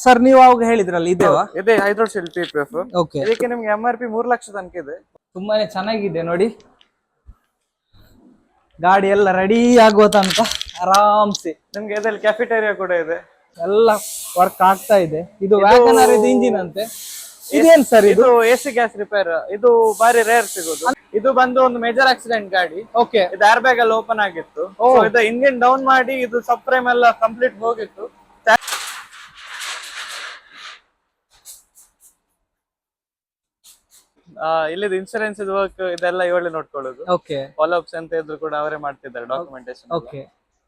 Sir ನೀವು ಅವಾಗ ಹೇಳಿದ್ರಲ್ಲ ಇದೇವಾ? ಇದೆ ಹೈಡ್ರೋಶೀಲ್ಡ್ PPF. ಓಕೆ, ಇದಕ್ಕೆ ನಿಮ್ಗೆ MRP 3 ಲಕ್ಷ ತನಕ ಇದೆ. ತುಂಬಾನೇ ಚೆನ್ನಾಗಿದೆ ನೋಡಿ. ಗಾಡಿ ಎಲ್ಲ ರೆಡಿ ಆಗುವ ತನಕ ಆರಾಮ್ಸೆ ನಿಮ್ಗೆ ಇದರಲ್ಲಿ ಕ್ಯಾಫಿಟೇರಿಯಾ ಕೂಡ ಇದೆ, ಎಲ್ಲ ವರ್ಕ್ ಆಗ್ತಾ ಇದೆ. ಇದು ವ್ಯಾಗನರ್ ಇದು ಇಂಜಿನ್ ಅಂತೆ. ಇದೇನ್ ಸರ್ ಇದು? AC gas repair. ಇದು ಬಾರಿ ರೇರ್ ಸಿಗೋದು. ಇದು ಬಂದು ಒಂದು ಮೇಜರ್ ಆಕ್ಸಿಡೆಂಟ್ ಗಾಡಿ. ಓಕೆ, ಇದು ಏರ್ ಬ್ಯಾಗ್ ಎಲ್ಲ ಓಪನ್ ಆಗಿತ್ತು. So ಇದು ಇಂಜಿನ್ ಡೌನ್ ಮಾಡಿ ಇದು ಸಬ್ ಫ್ರೇಮ್ ಎಲ್ಲ ಕಂಪ್ಲೀಟ್ ಹೋಗಿತ್ತು. ಇಲ್ಲಿದು ಇನ್ಶೂರೆನ್ಸ್ ವರ್ಕ್ ಇದೆಲ್ಲ ಇವಳೆ ನೋಡ್ಕೊಳ್ಳೋದು. ಓಕೆ, ಫಾಲೋ ಅಪ್ಸ್ ಅಂತ ಇದ್ರು ಕೂಡ ಅವರೇ ಮಾಡ್ತಿದ್ದಾರೆ, ಡಾಕ್ಯುಮೆಂಟೇಶನ್. ಓಕೆ.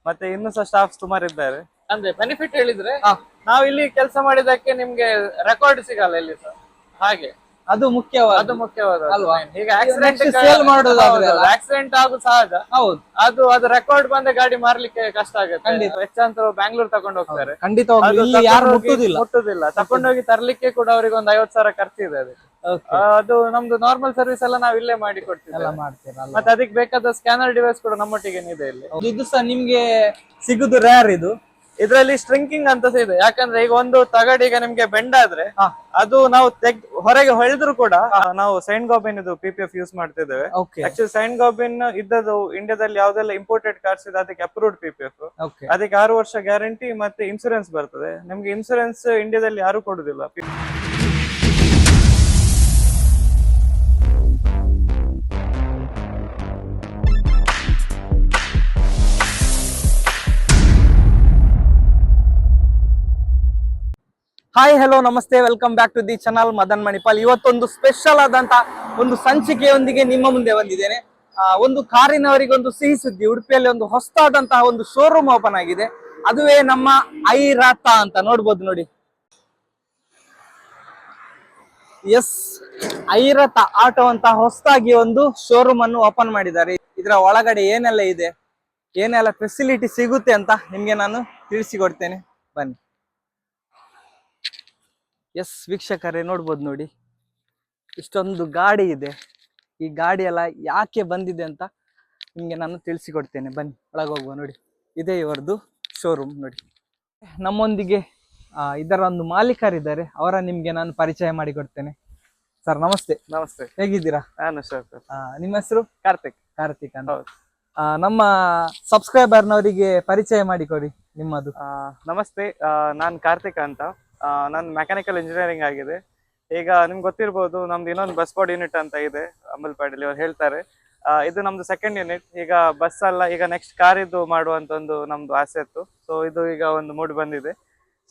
ಮತ್ತೆ ಇನ್ನು ಸಹ ಸ್ಟಾಫ್ ಸುಮಾರು ಇದ್ದಾರೆ. ಅಂದ್ರೆ ಬೆನಿಫಿಟ್ ಹೇಳಿದ್ರೆ ನಾವು ಇಲ್ಲಿ ಕೆಲಸ ಮಾಡಿದಕ್ಕೆ ನಿಮ್ಗೆ ರೆಕಾರ್ಡ್ ಸಿಗಲ್ಲ ಇಲ್ಲಿ ಸಹ. ಹಾಗೆ ಅದು ಮುಖ್ಯವಾದ ಅಲ್ವಾ? ಈಗ ಆಕ್ಸಿಡೆಂಟ್ ಸೇಲ್ ಮಾಡೋದಾದ್ರೆ ಆಕ್ಸಿಡೆಂಟ್ ಆಗು ಸಹಜ. ಹೌದು, ಅದು ರೆಕಾರ್ಡ್ ಬಂದ ಗಾಡಿ ಮಾರ್ಲಿಕ್ಕೆ ಕಷ್ಟ ಆಗುತ್ತೆ. ಹೆಚ್ಚಂತ ಬ್ಯಾಂಗ್ಳೂರ್ ತಗೊಂಡು ಹೋಗ್ತಾರೆ. ಖಂಡಿತವಾಗ್ಲೂ ಇಲ್ಲಿ ಯಾರು ಮುಟ್ಟುದಿಲ್ಲ. ತಕೊಂಡೋಗಿ ತರ್ಲಿಕ್ಕೆ ಕೂಡ ಅವ್ರಿಗೆ ಒಂದು 50,000 ಖರ್ಚಿದೆ ಅದಕ್ಕೆ. ಅದು ನಮ್ದು ನಾರ್ಮಲ್ ಸರ್ವಿಸ್ ಎಲ್ಲ ನಾವು ಇಲ್ಲೇ ಮಾಡಿ ಕೊಡ್ತೀವಿ. ಮತ್ತೆ ಅದಕ್ಕೆ ಬೇಕಾದ ಸ್ಕ್ಯಾನರ್ ಡಿವೈಸ್ ಕೂಡ ನಮ್ಮೊಟ್ಟಿಗೆ ಇದೆ ಇಲ್ಲಿ. ಇದು ಸಹ ನಿಮ್ಗೆ ಸಿಗುದು ರೇರ್. ಇದು ಇದರಲ್ಲಿ ಸ್ಟ್ರಿಂಕಿಂಗ್ ಅಂತ ಇದೆ. ಯಾಕಂದ್ರೆ ಈಗ ಒಂದು ತಗಡು ಈಗ ನಿಮ್ಗೆ ಬೆಂಡ್ ಆದ್ರೆ ಅದು ನಾವು ಹೊರಗೆ ಹೊಳೆದ್ರು ಕೂಡ ನಾವು ಸೈನ್ ಗಾಬಿನ್ ಇದು PPF ಯೂಸ್ ಮಾಡ್ತಿದ್ದೇವೆ. ಆಕ್ಚುಲಿ ಸೈನ್ ಗಾಬಿನ್ ಇದ್ದದ್ದು ಇಂಡಿಯಾದಲ್ಲಿ ಯಾವ್ದೆಲ್ಲ ಇಂಪೋರ್ಟೆಡ್ ಕಾರ್ಸ್ ಇದೆ ಅದಕ್ಕೆ ಅಪ್ರೂವ್ಡ್ PPF. ಅದಕ್ಕೆ 6 ವರ್ಷ ಗ್ಯಾರಂಟಿ ಮತ್ತೆ ಇನ್ಸೂರೆನ್ಸ್ ಬರ್ತದೆ. ನಿಮ್ಗೆ ಇನ್ಸೂರೆನ್ಸ್ ಇಂಡಿಯಾದಲ್ಲಿ ಯಾರು ಕೊಡುದಿಲ್ಲ. ಹಾಯ್, ಹಲೋ, ನಮಸ್ತೆ, welcome back to the channel Madan Manipal. ಇವತ್ತೊಂದು ಸ್ಪೆಷಲ್ ಆದಂತ ಒಂದು ಸಂಚಿಕೆಯೊಂದಿಗೆ ನಿಮ್ಮ ಮುಂದೆ ಬಂದಿದ್ದೇನೆ. ಒಂದು ಕಾರಿನವರಿಗೆ ಒಂದು ಸಿಹಿ ಸುದ್ದಿ. ಉಡುಪಿಯಲ್ಲಿ ಒಂದು ಹೊಸದಾದಂತಹ ಒಂದು ಶೋರೂಮ್ ಓಪನ್ ಆಗಿದೆ. ಅದುವೇ ನಮ್ಮ ಐರಾತ ಅಂತ ನೋಡ್ಬೋದು ನೋಡಿ. ಎಸ್, ಐರಾತ ಆಟೋ ಅಂತ ಹೊಸದಾಗಿ ಒಂದು ಶೋರೂಮ್ ಅನ್ನು ಓಪನ್ ಮಾಡಿದ್ದಾರೆ. ಇದರ ಒಳಗಡೆ ಏನೆಲ್ಲ ಇದೆ, ಏನೆಲ್ಲ ಫೆಸಿಲಿಟಿ ಸಿಗುತ್ತೆ ಅಂತ ನಿಮ್ಗೆ ನಾನು ತಿಳಿಸಿಕೊಡ್ತೇನೆ, ಬನ್ನಿ. ಎಸ್ ವೀಕ್ಷಕರೇ, ನೋಡ್ಬೋದು ನೋಡಿ, ಇಷ್ಟೊಂದು ಗಾಡಿ ಇದೆ. ಈ ಗಾಡಿ ಎಲ್ಲ ಯಾಕೆ ಬಂದಿದೆ ಅಂತ ನಿಮ್ಗೆ ನಾನು ತಿಳಿಸಿಕೊಡ್ತೇನೆ, ಬನ್ನಿ ಒಳಗೆ ಹೋಗುವ. ನೋಡಿ, ಇದೇ ಇವರದು ಶೋರೂಮ್. ನೋಡಿ, ನಮ್ಮೊಂದಿಗೆ ಇದರ ಒಂದು ಮಾಲೀಕರಿದ್ದಾರೆ. ಅವರ ನಿಮ್ಗೆ ನಾನು ಪರಿಚಯ ಮಾಡಿಕೊಡ್ತೇನೆ. ಸರ್ ನಮಸ್ತೆ. ನಮಸ್ತೆ, ಹೇಗಿದ್ದೀರಾ? ನಿಮ್ಮ ಹೆಸರು? ಕಾರ್ತಿಕ್ ಅಂತ. ನಮ್ಮ ಸಬ್ಸ್ಕ್ರೈಬರ್ನವರಿಗೆ ಪರಿಚಯ ಮಾಡಿಕೊಡಿ ನಿಮ್ಮದು. ನಮಸ್ತೆ, ನಾನು ಕಾರ್ತಿಕ್ ಅಂತ. ನಾನು ಮೆಕ್ಯಾನಿಕಲ್ ಇಂಜಿನಿಯರಿಂಗ್ ಆಗಿದೆ. ಈಗ ನಿಮ್ಗೆ ಗೊತ್ತಿರ್ಬೋದು, ನಮ್ದು ಇನ್ನೊಂದು ಬಸ್ ಬಾಡಿ ಯೂನಿಟ್ ಅಂತ ಇದೆ ಅಂಬಲ್ಪಾಡಿಲಿ. ಅವ್ರು ಹೇಳ್ತಾರೆ ಇದು ನಮ್ದು ಸೆಕೆಂಡ್ ಯೂನಿಟ್. ಈಗ ಬಸ್ ಅಲ್ಲ, ಈಗ ನೆಕ್ಸ್ಟ್ ಕಾರ್ ಇದು ಮಾಡುವಂತ ಒಂದು ನಮ್ದು ಆಸೆ ಇತ್ತು. ಸೊ ಇದು ಈಗ ಒಂದು ಮೂಡ್ ಬಂದಿದೆ.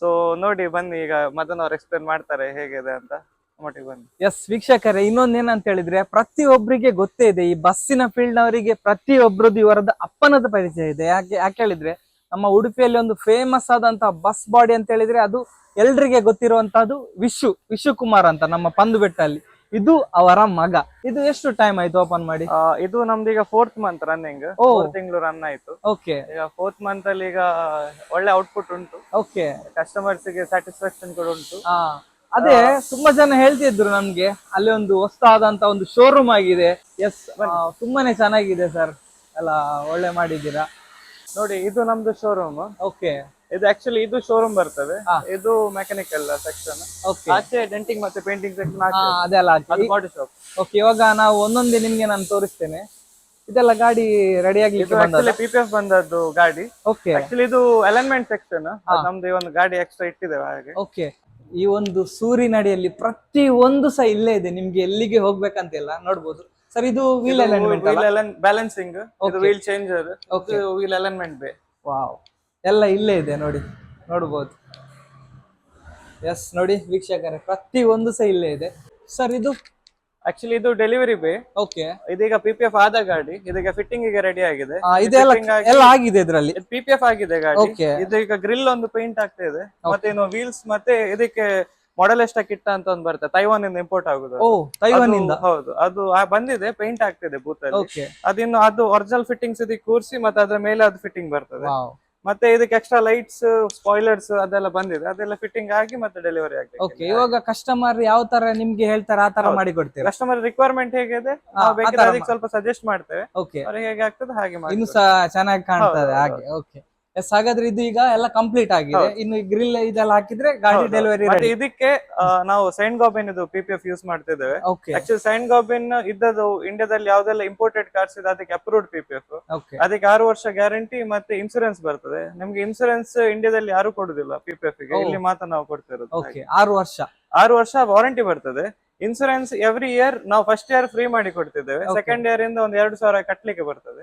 ಸೊ ನೋಡಿ, ಬನ್ನಿ, ಈಗ ಮದನ್ ಅವ್ರು ಎಕ್ಸ್ಪ್ಲೇನ್ ಮಾಡ್ತಾರೆ ಹೇಗಿದೆ ಅಂತ. ಮಟ್ಟಿಗೆ ಬನ್ನಿ. ಎಸ್ ವೀಕ್ಷಕರೇ, ಇನ್ನೊಂದೇನಂತ ಹೇಳಿದ್ರೆ, ಪ್ರತಿಯೊಬ್ಬರಿಗೆ ಗೊತ್ತೇ ಇದೆ, ಈ ಬಸ್ಸಿನ ಫೀಲ್ಡ್ ಅವರಿಗೆ ಪ್ರತಿಯೊಬ್ಬರದ್ದು ಇವರದ್ದು ಅಪ್ಪನದ ಪರಿಚಯ ಇದೆ. ಯಾಕೆ ಹೇಳಿದ್ರೆ, ನಮ್ಮ ಉಡುಪಿಯಲ್ಲಿ ಒಂದು ಫೇಮಸ್ ಆದಂತಹ ಬಸ್ ಬಾಡಿ ಅಂತ ಹೇಳಿದ್ರೆ ಅದು ಎಲ್ರಿಗೆ ಗೊತ್ತಿರುವಂತಹದ್ದು ವಿಶ್ವಕುಮಾರ್ ಅಂತ, ನಮ್ಮ ಪಂದುಬೆಟ್ಟಲ್ಲಿ. ಇದು ಅವರ ಮಗ. ಇದು ಎಷ್ಟು ಟೈಮ್ ಆಯ್ತು ಓಪನ್ ಮಾಡಿ? ಇದು ನಮ್ದು ಈಗ 4th ಮಂತ್ ರನ್ನಿಂಗ್. 4 ತಿಂಗಳು ರನ್ ಆಯ್ತು. ಓಕೆ, ಈಗ 4th ಮಂತ್ ಅಲ್ಲಿ ಈಗ ಒಳ್ಳೆ ಔಟ್ಪುಟ್ ಉಂಟು. ಓಕೆ, ಕಸ್ಟಮರ್ಸ್ ಗೆ ಸ್ಯಾಟಿಸ್ಫ್ಯಾಕ್ಷನ್ ಕೂಡ ಉಂಟು. ಅದೇ ತುಂಬಾ ಜನ ಹೇಳ್ತಿದ್ರು ನಮ್ಗೆ, ಅಲ್ಲಿ ಒಂದು ಹೊಸದಾದಂತ ಒಂದು ಶೋರೂಮ್ ಆಗಿದೆ. ಎಸ್, ತುಂಬಾನೇ ಚೆನ್ನಾಗಿದೆ ಸರ್, ಎಲ್ಲ ಒಳ್ಳೆ ಮಾಡಿದ್ದೀರಾ. ನೋಡಿ, ಇದು ನಮ್ದು ಶೋರೂಮ್. ಓಕೆ, ಇದು ಆಕ್ಚುಲಿ ಇದು ಶೋರೂಮ್ ಬರ್ತದೆ. ಇದು ಮೆಕ್ಯಾನಿಕಲ್ ಸೆಕ್ಷನ್. ಆಚೆ ಡೆಂಟಿಂಗ್ ಮತ್ತೆ ಪೇಂಟಿಂಗ್ ಸೆಕ್ಷನ್ ಅದೆಲ್ಲ ಬಾಡಿ ಶಾಪ್. ಓಕೆ, ಇವಾಗ ನಾವು ಒಂದೊಂದೇ ನಿಮ್ಗೆ ನಾನು ತೋರಿಸ್ತೇನೆ. ಇದೆಲ್ಲ ಗಾಡಿ ರೆಡಿ ಆಗ್ಲಿಕ್ಕೆ PPF ಬಂದದ್ದು ಗಾಡಿ. ಓಕೆ, ಆಕ್ಚುಲಿ ಇದು ಅಲೈನ್ಮೆಂಟ್ ಸೆಕ್ಷನ್. ನಮ್ದು ಒಂದು ಗಾಡಿ ಎಕ್ಸ್ಟ್ರಾ ಇಟ್ಟಿದ್ದೇವೆ ಹಾಗೆ. ಓಕೆ, ಈ ಒಂದು ಸೂರಿನಡಿಯಲ್ಲಿ ಪ್ರತಿ ಒಂದು ಸಹ ಇಲ್ಲೇ ಇದೆ. ನಿಮ್ಗೆ ಎಲ್ಲಿಗೆ ಹೋಗ್ಬೇಕಂತಿಲ್ಲ, ನೋಡ್ಬೋದು ಸರ್. ಇದು ವೀಲ್ ಬ್ಯಾಲೆನ್ಸಿಂಗ್, ಇದು ವೀಲ್ ಚೇಂಜರ್, ವೀಲ್ ಅಲೈನ್ಮೆಂಟ್ ಬೇ. ವಾವ್, ಎಲ್ಲ ಇಲ್ಲೇ ಇದೆ ನೋಡಿ, ನೋಡ್ಬೋದು. ಎಸ್ ನೋಡಿ ವೀಕ್ಷಕರೇ, ಪ್ರತಿ ಒಂದು ಸಹ ಇಲ್ಲೇ ಇದೆ ಸರ್. ಇದು ಆಕ್ಚುಲಿ ಇದು ಡೆಲಿವರಿ ಬೇ. ಓಕೆ, ಇದೀಗ PPF ಆದ ಗಾಡಿ, ಇದೀಗ ಫಿಟ್ಟಿಂಗ್ ಗೆ ರೆಡಿ ಆಗಿದೆ. ಇದೆಲ್ಲ ಆಗಿದೆ, ಇದರಲ್ಲಿ PPF ಆಗಿದೆ ಗಾಡಿ. ಇದೀಗ ಗ್ರಿಲ್ ಒಂದು ಪೇಂಟ್ ಆಗ್ತಾ ಇದೆ. ಮತ್ತೆ ಇನ್ನು ವೀಲ್ಸ್ ಮತ್ತೆ ಇದಕ್ಕೆ ಮಾಡೆಲ್ ಎಷ್ಟ ಕಿಟ್ಟ ಅಂತ ಒಂದು ಬರುತ್ತೆ, ತೈವಾನ್ ಇಂದ ಇಂಪೋರ್ಟ್ ಆಗುದು. ತೈವಾನ್ ಇಂದ? ಹೌದು, ಅದು ಬಂದಿದೆ, ಪೇಂಟ್ ಆಗ್ತಿದೆ ಬೂತ್ ಅಲ್ಲಿ. ಅದಿನ್ನು ಅದು ಒರಿಜಿನಲ್ ಫಿಟ್ಟಿಂಗ್ಸ್ ಇದಕ್ಕೆ ಕೂರಿಸಿ ಮತ್ತೆ ಅದ್ರ ಮೇಲೆ ಅದು ಫಿಟ್ಟಿಂಗ್ ಬರ್ತದೆ. ಮತ್ತೆ ಇದಕ್ಕೆ ಎಕ್ಸ್ಟ್ರಾ ಲೈಟ್ಸ್, ಸ್ಪಾಯ್ಲರ್ಸ್ ಅದೆಲ್ಲ ಬಂದಿದೆ. ಅದೆಲ್ಲ ಫಿಟ್ಟಿಂಗ್ ಆಗಿ ಮತ್ತೆ ಡೆಲಿವರಿ ಆಗಿದೆ. ಓಕೆ, ಇವಾಗ ಕಸ್ಟಮರ್ ಯಾವ ತರ ನಿಮ್ಗೆ ಹೇಳ್ತಾರೆ ಆ ತರ ಮಾಡಿ ಕೊಡ್ತೀರಾ? ಕಸ್ಟಮರ್ ರಿಕ್ವೈರ್ಮೆಂಟ್ ಹೇಗಿದೆ ನಾವು ಬೇಕಾದ್ರೆ ಅದಕ್ಕೆ ಸ್ವಲ್ಪ ಸಜೆಸ್ಟ್ ಮಾಡ್ತೇವೆ. ಓಕೆ, ಅವ್ರಿಗೆ ಹೇಗೆ ಆಗ್ತದೆ ಹಾಗೆ ಮಾಡಿ. ಇನ್ನು ಸಹ ಚೆನ್ನಾಗಿ ಕಾಣ್ತದೆ ಹಾಗೆ. ಓಕೆ, ಎಸ್, ಹಾಗಾದ್ರೆ ಇದು ಈಗ ಎಲ್ಲ ಕಂಪ್ಲೀಟ್ ಆಗಿದೆ. ಇನ್ನು ಗ್ರಿಲ್ ಇದೆಲ್ಲ ಹಾಕಿದ್ರೆ ಗಾಡಿ ಡೆಲಿವರಿ ಮತ್ತೆ ಇದಕ್ಕೆ ನಾವು ಸೈನ್ ಗಾಬಿನ್ ಇದು PPF ಯೂಸ್ ಮಾಡ್ತಿದ್ದೇವೆ. ಓಕೆ ಆಕ್ಚುಲಿ ಸೈನ್ ಗಾಬಿನ್ ಇದ್ದದ್ದು ಇಂಡಿಯಾದಲ್ಲಿ ಯಾವ್ದೆಲ್ಲ ಇಂಪೋರ್ಟೆಡ್ ಕಾರ್ಸ್ ಇದೆ ಅದಕ್ಕೆ ಅಪ್ರೂವ್ಡ್ PPF. ಓಕೆ ಅದಕ್ಕೆ 6 ವರ್ಷ ಗ್ಯಾರಂಟಿ ಮತ್ತೆ ಇನ್ಸೂರೆನ್ಸ್ ಬರ್ತದೆ. ನಿಮ್ಗೆ ಇನ್ಸೂರೆನ್ಸ್ ಇಂಡಿಯಾದಲ್ಲಿ ಯಾರು ಕೊಡುದಿಲ್ಲ PPF ಗೆ, ಇಲ್ಲಿ ಮಾತ್ರ ನಾವು ಕೊಡ್ತಿರೋದು. ಓಕೆ 6 ವರ್ಷ 6 ವರ್ಷ ವಾರಂಟಿ ಬರ್ತದೆ. ಇನ್ಸೂರೆನ್ಸ್ ಎವ್ರಿ ಇಯರ್ ನಾವು ಫಸ್ಟ್ ಇಯರ್ ಫ್ರೀ ಮಾಡಿ ಕೊಡ್ತಿದ್ದೇವೆ. ಸೆಕೆಂಡ್ ಇಯರ್ ಇಂದ 2,000 ಕಟ್ಲಿಕ್ಕೆ ಬರ್ತದೆ.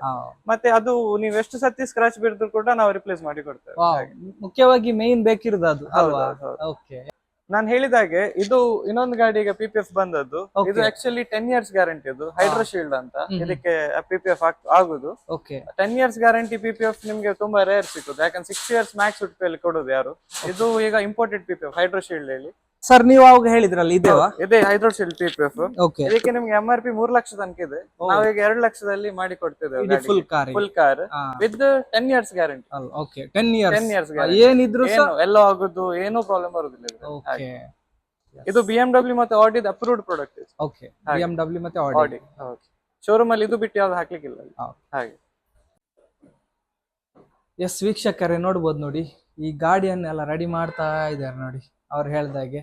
ಮತ್ತೆ ಅದು ನೀವು ಎಷ್ಟು ಸತಿ ಸ್ಕ್ರಾಚ್ ಬಿದ್ರು ಕೂಡ ನಾವು ರಿಪ್ಲೇಸ್ ಮಾಡಿ ಕೊಡ್ತೇವೆ. ಮುಖ್ಯವಾಗಿ ಮೇನ್ ಬೇಕಿರೋದು ಅದು ಅಲ್ವಾ? ಓಕೆ, ನಾನು ಹೇಳಿದಾಗೆ ಇದು ಇನ್ನೊಂದು ಗಾಡಿಗೆ PPF ಬಂದದ್ದು. ಇದು ಆಕ್ಚುಲಿ 10 ಇಯರ್ಸ್ ಗ್ಯಾರಂಟಿ. ಅದು ಹೈಡ್ರೋ ಶೀಲ್ಡ್ ಅಂತ ಇದಕ್ಕೆ PPF ಆಗುದು. 10 ಇಯರ್ಸ್ ಗ್ಯಾರಂಟಿ PPF ನಿಮ್ಗೆ ತುಂಬಾ ರೇರ್ ಸಿಕ್ಕುದು. ಯಾಕಂದ್ರೆ 6 ಇಯರ್ಸ್ ಮ್ಯಾಕ್ಸ್ ಉಡುಪಿಯಲ್ಲಿ ಕೊಡುದು ಯಾರು. ಇದು ಈಗ ಇಂಪೋರ್ಟೆಡ್ PPF ಹೈಡ್ರೋ ಶೀಲ್ಡ್ ಹೇಳಿ. ಸರ್ ನೀವು ಅವಾಗ ಹೇಳಿದ್ರಲ್ಲ ಇದೆ ಹೈಡ್ರೋ ಶೀಲ್ಡ್ PPF. ಓಕೆ, ಇದಕ್ಕೆ ನಿಮ್ಗೆ MRP 3 ಲಕ್ಷ ತನಕ ಇದೆ. ನಾವೀಗ 2 ಲಕ್ಷದಲ್ಲಿ ಮಾಡಿ ಕೊಡ್ತಿದ್ದೇವೆ full car with 10 years guarantee. Okay, 10 years ಏನಿದ್ರು ಎಲ್ಲೋ ಆಗುದು, ಏನೂ ಪ್ರಾಬ್ಲಮ್ ಬರುದಿಲ್ಲ. ಇದು BMW ಮತ್ತೆ Audi approved product. Okay, BMW ಮತ್ತೆ Audi ಶೋರೂಮ್ ಅಲ್ಲಿ ಇದು ಬಿಟ್ಟು ಯಾವ್ದು ಹಾಕ್ಲಿಕ್ಕಿಲ್ಲ ಹಾಗೆ. ಎಸ್ ವೀಕ್ಷಕರೇ, ನೋಡ್ಬೋದು ನೋಡಿ ಈ ಗಾಡಿಯನ್ನೆಲ್ಲ ರೆಡಿ ಮಾಡ್ತಾ ಇದ್ದಾರೆ ನೋಡಿ. ಅವ್ರು ಹೇಳ್ದಾಗೆ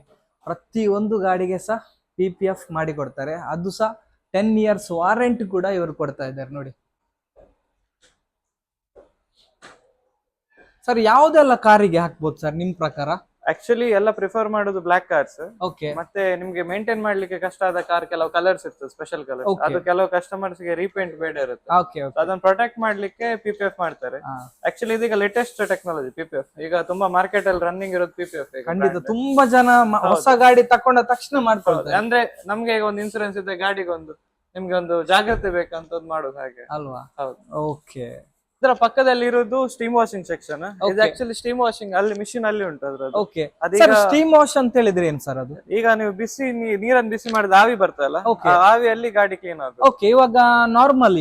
ಪ್ರತಿ ಒಂದು ಗಾಡಿಗೆ ಸಹ PPF ಮಾಡಿ ಕೊಡ್ತಾರೆ. ಅದು ಸಹ 10 ಇಯರ್ಸ್ ವಾರಂಟಿ ಕೂಡ ಇವರು ಕೊಡ್ತಾ ಇದ್ದಾರೆ ನೋಡಿ. ಸರ್ ಯಾವುದೆಲ್ಲ ಕಾರಿಗೆ ಹಾಕ್ಬೋದು ಸರ್ ನಿಮ್ ಪ್ರಕಾರ? ಆಕ್ಚುಲಿ ಎಲ್ಲ ಪ್ರಿಫರ್ ಮಾಡೋದು ಬ್ಲಾಕ್ ಕಾರ್ಸ್. ಓಕೆ, ಮತ್ತೆ ನಿಮ್ಗೆ ಮೇಂಟೈನ್ ಮಾಡ್ಲಿಕ್ಕೆ ಕಷ್ಟ ಆದ ಕಾರ್ ಕೆಲವು ಕಲರ್ಸ್ ಇರ್ತದೆ, ಸ್ಪೆಷಲ್ ಕಲರ್. ಅದು ಕೆಲವು ಕಸ್ಟಮರ್ಸ್ ಗೆ ರೀಪೇಂಟ್ ಬೇಡ ಇರುತ್ತೆ. ಅದನ್ನ ಪ್ರೊಟೆಕ್ಟ್ ಮಾಡ್ಲಿಕ್ಕೆ PPF ಮಾಡ್ತಾರೆ. ಆಕ್ಚುಲಿ ಇದೀಗ ಲೇಟೆಸ್ಟ್ ಟೆಕ್ನಾಲಜಿ PPF. ಈಗ ತುಂಬಾ ಮಾರ್ಕೆಟ್ ಅಲ್ಲಿ ರನ್ನಿಂಗ್ ಇರೋದು PPF. ಖಂಡಿತ ತುಂಬಾ ಜನ ಹೊಸ ಗಾಡಿ ತಕೊಂಡ ತಕ್ಷಣ ಮಾಡ್ಕೊಳ್ತಾರೆ. ಅಂದ್ರೆ ನಮ್ಗೆ ಈಗ ಒಂದು ಇನ್ಸೂರೆನ್ಸ್ ಇದೆ, ಗಾಡಿಗೆ ಒಂದು ನಿಮ್ಗೆ ಒಂದು ಜಾಗ್ರತೆ ಬೇಕಂತ ಮಾಡೋದು ಹಾಗೆ ಅಲ್ವಾ? ಹೌದು. ಓಕೆ, ಇದರ ಪಕ್ಕದಲ್ಲಿ ಇರೋದು ಸ್ಟೀಮ್ ವಾಷಿಂಗ್ ಸೆಕ್ಷನ್. ಇದು ಆಕ್ಚುಲಿ ಸ್ಟೀಮ್ ವಾಷಿಂಗ್ ಅಲ್ಲಿ ಮಿಷಿನ್ ಅಲ್ಲಿ ಉಂಟು ಅದ್ರದ್ದು. ಓಕೆ, ಸ್ಟೀಮ್ ವಾಶ್ ಅಂತ ಹೇಳಿದ್ರೆ ಏನ್ ಸರ್ ಅದು? ಈಗ ನೀವು ನೀರನ್ನು ಬಿಸಿ ಮಾಡಿದ ಆವಿ ಬರ್ತಲ್ಲ, ಆವಿಯಲ್ಲಿ ಗಾಡಿ ಕ್ಲೀನ್ ಆಗುತ್ತೆ. ಓಕೆ, ಇವಾಗ ನಾರ್ಮಲ್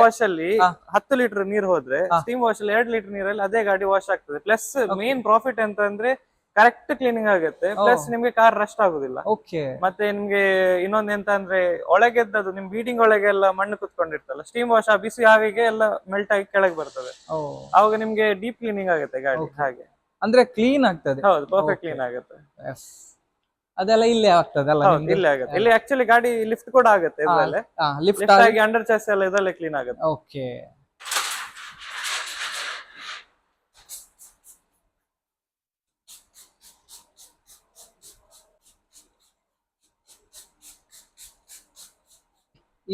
ವಾಶ್ ಅಲ್ಲಿ 10 ಲೀಟರ್ ನೀರ್ ಹೋದ್ರೆ ಸ್ಟೀಮ್ ವಾಶ್ ಅಲ್ಲಿ 2 ಲೀಟರ್ ನೀರಲ್ಲಿ ಅದೇ ಗಾಡಿ ವಾಶ್ ಆಗ್ತದೆ. ಪ್ಲಸ್ ಮೇನ್ ಪ್ರಾಫಿಟ್ ಅಂತಂದ್ರೆ ಕರೆಕ್ಟ್ ಕ್ಲೀನಿಂಗ್ ಆಗುತ್ತೆ. ಪ್ಲಸ್ ನಿಮ್ಗೆ ಕಾರ್ ರಸ್ಟ್ ಆಗುದಿಲ್ಲ. ಮತ್ತೆ ನಿಮ್ಗೆ ಇನ್ನೊಂದ್ ಎಂತ ಅಂದ್ರೆ ಒಳಗೆದ್ದದು ನಿಮ್ ಬೀಡಿಂಗ್ ಒಳಗೆಲ್ಲ ಮಣ್ಣು ಕುತ್ಕೊಂಡಿರ್ತಲ್ಲ, ಸ್ಟೀಮ್ ವಾಶ್ ಆ ಬಿಸಿ ಆವಿಗೆ ಎಲ್ಲ ಮೆಲ್ಟ್ ಆಗಿ ಕೆಳಗೆ ಬರ್ತದೆ. ಅವಾಗ ನಿಮ್ಗೆ ಡೀಪ್ ಕ್ಲೀನಿಂಗ್ ಆಗುತ್ತೆ ಗಾಡಿ. ಹಾಗೆ ಅಂದ್ರೆ ಕ್ಲೀನ್ ಆಗ್ತದೆ. ಹೌದು, ಪರ್ಫೆಕ್ಟ್ ಕ್ಲೀನ್ ಆಗುತ್ತೆ. ಅದೆಲ್ಲ ಇಲ್ಲೇ ಆಗ್ತದೆ ಅಲ್ಲ? ಇಲ್ಲೇ ಆಗುತ್ತೆ. ಇಲ್ಲಿ ಆಕ್ಚುಲಿ ಗಾಡಿ ಲಿಫ್ಟ್ ಕೂಡ ಆಗುತ್ತೆ. ಇದ್ರಲ್ಲೇ ಲಿಫ್ಟ್ ಆಗಿ ಅಂಡರ್ ಚೆಸ್ ಎಲ್ಲ ಇದರಲ್ಲೇ ಕ್ಲೀನ್ ಆಗುತ್ತೆ. ಓಕೆ,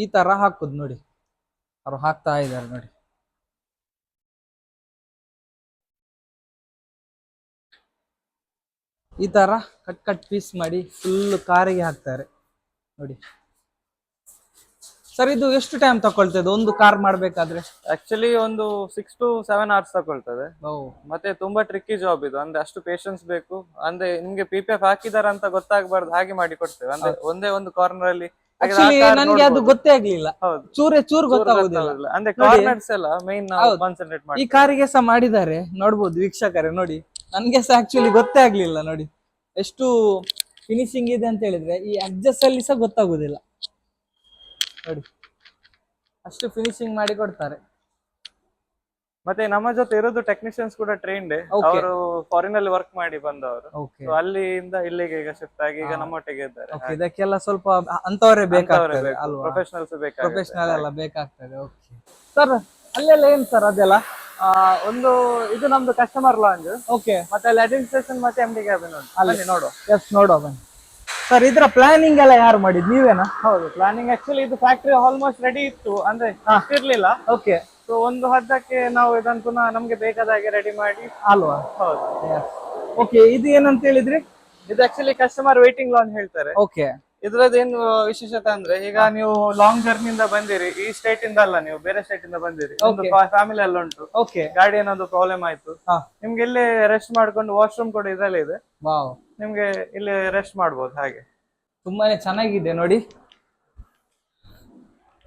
ಈ ತರ ಹಾಕುದು ನೋಡಿ, ಅವ್ರು ಹಾಕ್ತಾ ಇದ್ದಾರೆ ನೋಡಿ. ಈ ತರ ಕಟ್ ಪೀಸ್ ಮಾಡಿ ಫುಲ್ ಕಾರಿಗೆ ಹಾಕ್ತಾರೆ ನೋಡಿ. ಸರ್ ಇದು ಎಷ್ಟು ಟೈಮ್ ತಕೊಳ್ತದೆ ಒಂದು ಕಾರ್ ಮಾಡ್ಬೇಕಾದ್ರೆ? ಆಕ್ಚುಲಿ ಒಂದು 6 to 7 hours ತಕೊಳ್ತದೆ. ಮತ್ತೆ ತುಂಬಾ ಟ್ರಿಕ್ಕಿ ಜಾಬ್ ಇದು. ಅಂದ್ರೆ ಅಷ್ಟು ಪೇಷನ್ಸ್ ಬೇಕು. ಅಂದ್ರೆ ನಿಮ್ಗೆ PPF ಹಾಕಿದಾರ ಅಂತ ಗೊತ್ತಾಗಬಾರ್ದು ಹಾಗೆ ಮಾಡಿ ಕೊಡ್ತೇವೆ. ಅಂದ್ರೆ ಒಂದೇ ಒಂದು ಕಾರ್ನರ್ ಅಲ್ಲಿ ನನ್ಗೆ ಅದು ಗೊತ್ತೇ ಆಗ್ಲಿಲ್ಲ. ಚೂರು ಗೊತ್ತಾಗುದಿಲ್ಲ. ಅಂದ್ರೆ ಕಾರ್ನರ್ಸ್ ಎಲ್ಲ ಮೈನ್ ಕಾನ್ಸಂಟ್ರೇಟ್ ಮಾಡಿ ಈ ಕಾರಿಗೆ ಸಹ ಮಾಡಿದ್ದಾರೆ. ನೋಡ್ಬೋದು ವೀಕ್ಷಕರೇ ನೋಡಿ, ನನ್ಗೆ ಸಹ ಆಕ್ಚುಲಿ ಗೊತ್ತೇ ಆಗ್ಲಿಲ್ಲ ನೋಡಿ ಎಷ್ಟು ಫಿನಿಶಿಂಗ್ ಇದೆ ಅಂತ ಹೇಳಿದ್ರೆ. ಈ ಅಡ್ಜಸ್ಟ್ ಅಲ್ಲಿ ಸಹ ಗೊತ್ತಾಗುದಿಲ್ಲ ನೋಡಿ, ಅಷ್ಟು ಫಿನಿಶಿಂಗ್ ಮಾಡಿ ಕೊಡ್ತಾರೆ. ಮತ್ತೆ ನಮ್ಮ ಜೊತೆ ಇರೋದು ಟೆಕ್ನಿಷಿಯನ್ಸ್ ಕೂಡ ಟ್ರೈನ್ಡ್. ಅವರು ಫಾರಿನ್ ಅಲ್ಲಿ ವರ್ಕ್ ಮಾಡಿ ಬಂದವರು. ಅಲ್ಲಿಂದ ಇಲ್ಲಿಗೆ ಈಗ ಶಿಫ್ಟ್ ಆಗಿ ಈಗ ನಮ್ಮೊಟ್ಟಿಗೆ ಇದ್ದಾರೆ. ಇದಕ್ಕೆಲ್ಲ ಸ್ವಲ್ಪ ಅಂತವರೇ ಬೇಕಾಗ್ತದೆ ಅಲ್ವಾ? ಪ್ರೊಫೆಷನಲ್ ಎಲ್ಲ ಬೇಕಾಗ್ತದೆ. ಓಕೆ ಸರ್, ಅಲ್ಲೆಲ್ಲ ಏನ್ ಸರ್ ಅದೆಲ್ಲ? ಒಂದು ಇದು ನಮ್ದು ಕಸ್ಟಮರ್ ಲಾಂಜ್. ಓಕೆ, ಮತ್ತೆ ಅಲ್ಲಿ ಅಡ್ಮಿನಿಸ್ಟ್ರೇಷನ್ ಮತ್ತೆ MD ಕ್ಯಾಬಿನ್ ಉಂಟು. ಅಲ್ಲಿ ನೋಡುವ. ನೋಡುವ ಬನ್ನಿ. ಸರ್ ಇದರ ಪ್ಲಾನಿಂಗ್ ಎಲ್ಲ ಯಾರು ಮಾಡಿದ್, ನೀವೇನಾ? ಹೌದು, ಪ್ಲಾನಿಂಗ್ ಆಕ್ಚುಲಿ ಇದು ಫ್ಯಾಕ್ಟರಿ ಆಲ್ಮೋಸ್ಟ್ ರೆಡಿ ಇತ್ತು, ಅಂದ್ರೆ ಇರ್ಲಿಲ್ಲ. ಓಕೆ, ಸೊ ಒಂದು ಹದ್ದಕ್ಕೆ ನಾವು ಇದನ್ನು ಪುನಃ ನಮ್ಗೆ ಬೇಕಾದ ಹಾಗೆ ರೆಡಿ ಮಾಡಿ ಅಲ್ವಾ? ಹೌದು. ಓಕೆ, ಇದು ಏನಂತ ಹೇಳಿದ್ರಿ? ಇದು ಆಕ್ಚುಲಿ ಕಸ್ಟಮರ್ ವೇಟಿಂಗ್ ಲಾಂಜ್ ಹೇಳ್ತಾರೆ. ಓಕೆ, ಇದ್ರದ್ದೇನು ವಿಶೇಷತೆ ಅಂದ್ರೆ ಈಗ ನೀವು ಲಾಂಗ್ ಜರ್ನಿಯಿಂದ ಬಂದಿರಿ, ಈ ಸ್ಟೇಟ್ ಇಂದ ಅಲ್ಲ, ನೀವು ಬೇರೆ ಸ್ಟೇಟ್ ಇಂದ ಬಂದಿರಿ, ಫ್ಯಾಮಿಲಿ ಎಲ್ಲ ಉಂಟು. ಓಕೆ, ಗಾಡಿ ಏನಾದ್ರು ಪ್ರಾಬ್ಲಮ್ ಆಯ್ತು, ನಿಮ್ಗೆ ಇಲ್ಲೇ ರೆಸ್ಟ್ ಮಾಡ್ಕೊಂಡು ವಾಶ್ರೂಮ್ ಕೂಡ ಇದರಲ್ಲೇ ಇದೆ. ನಿಮ್ಗೆ ಇಲ್ಲಿ ರೆಸ್ಟ್ ಮಾಡ್ಬೋದು. ಹಾಗೆ ತುಂಬಾನೇ ಚೆನ್ನಾಗಿದೆ ನೋಡಿ.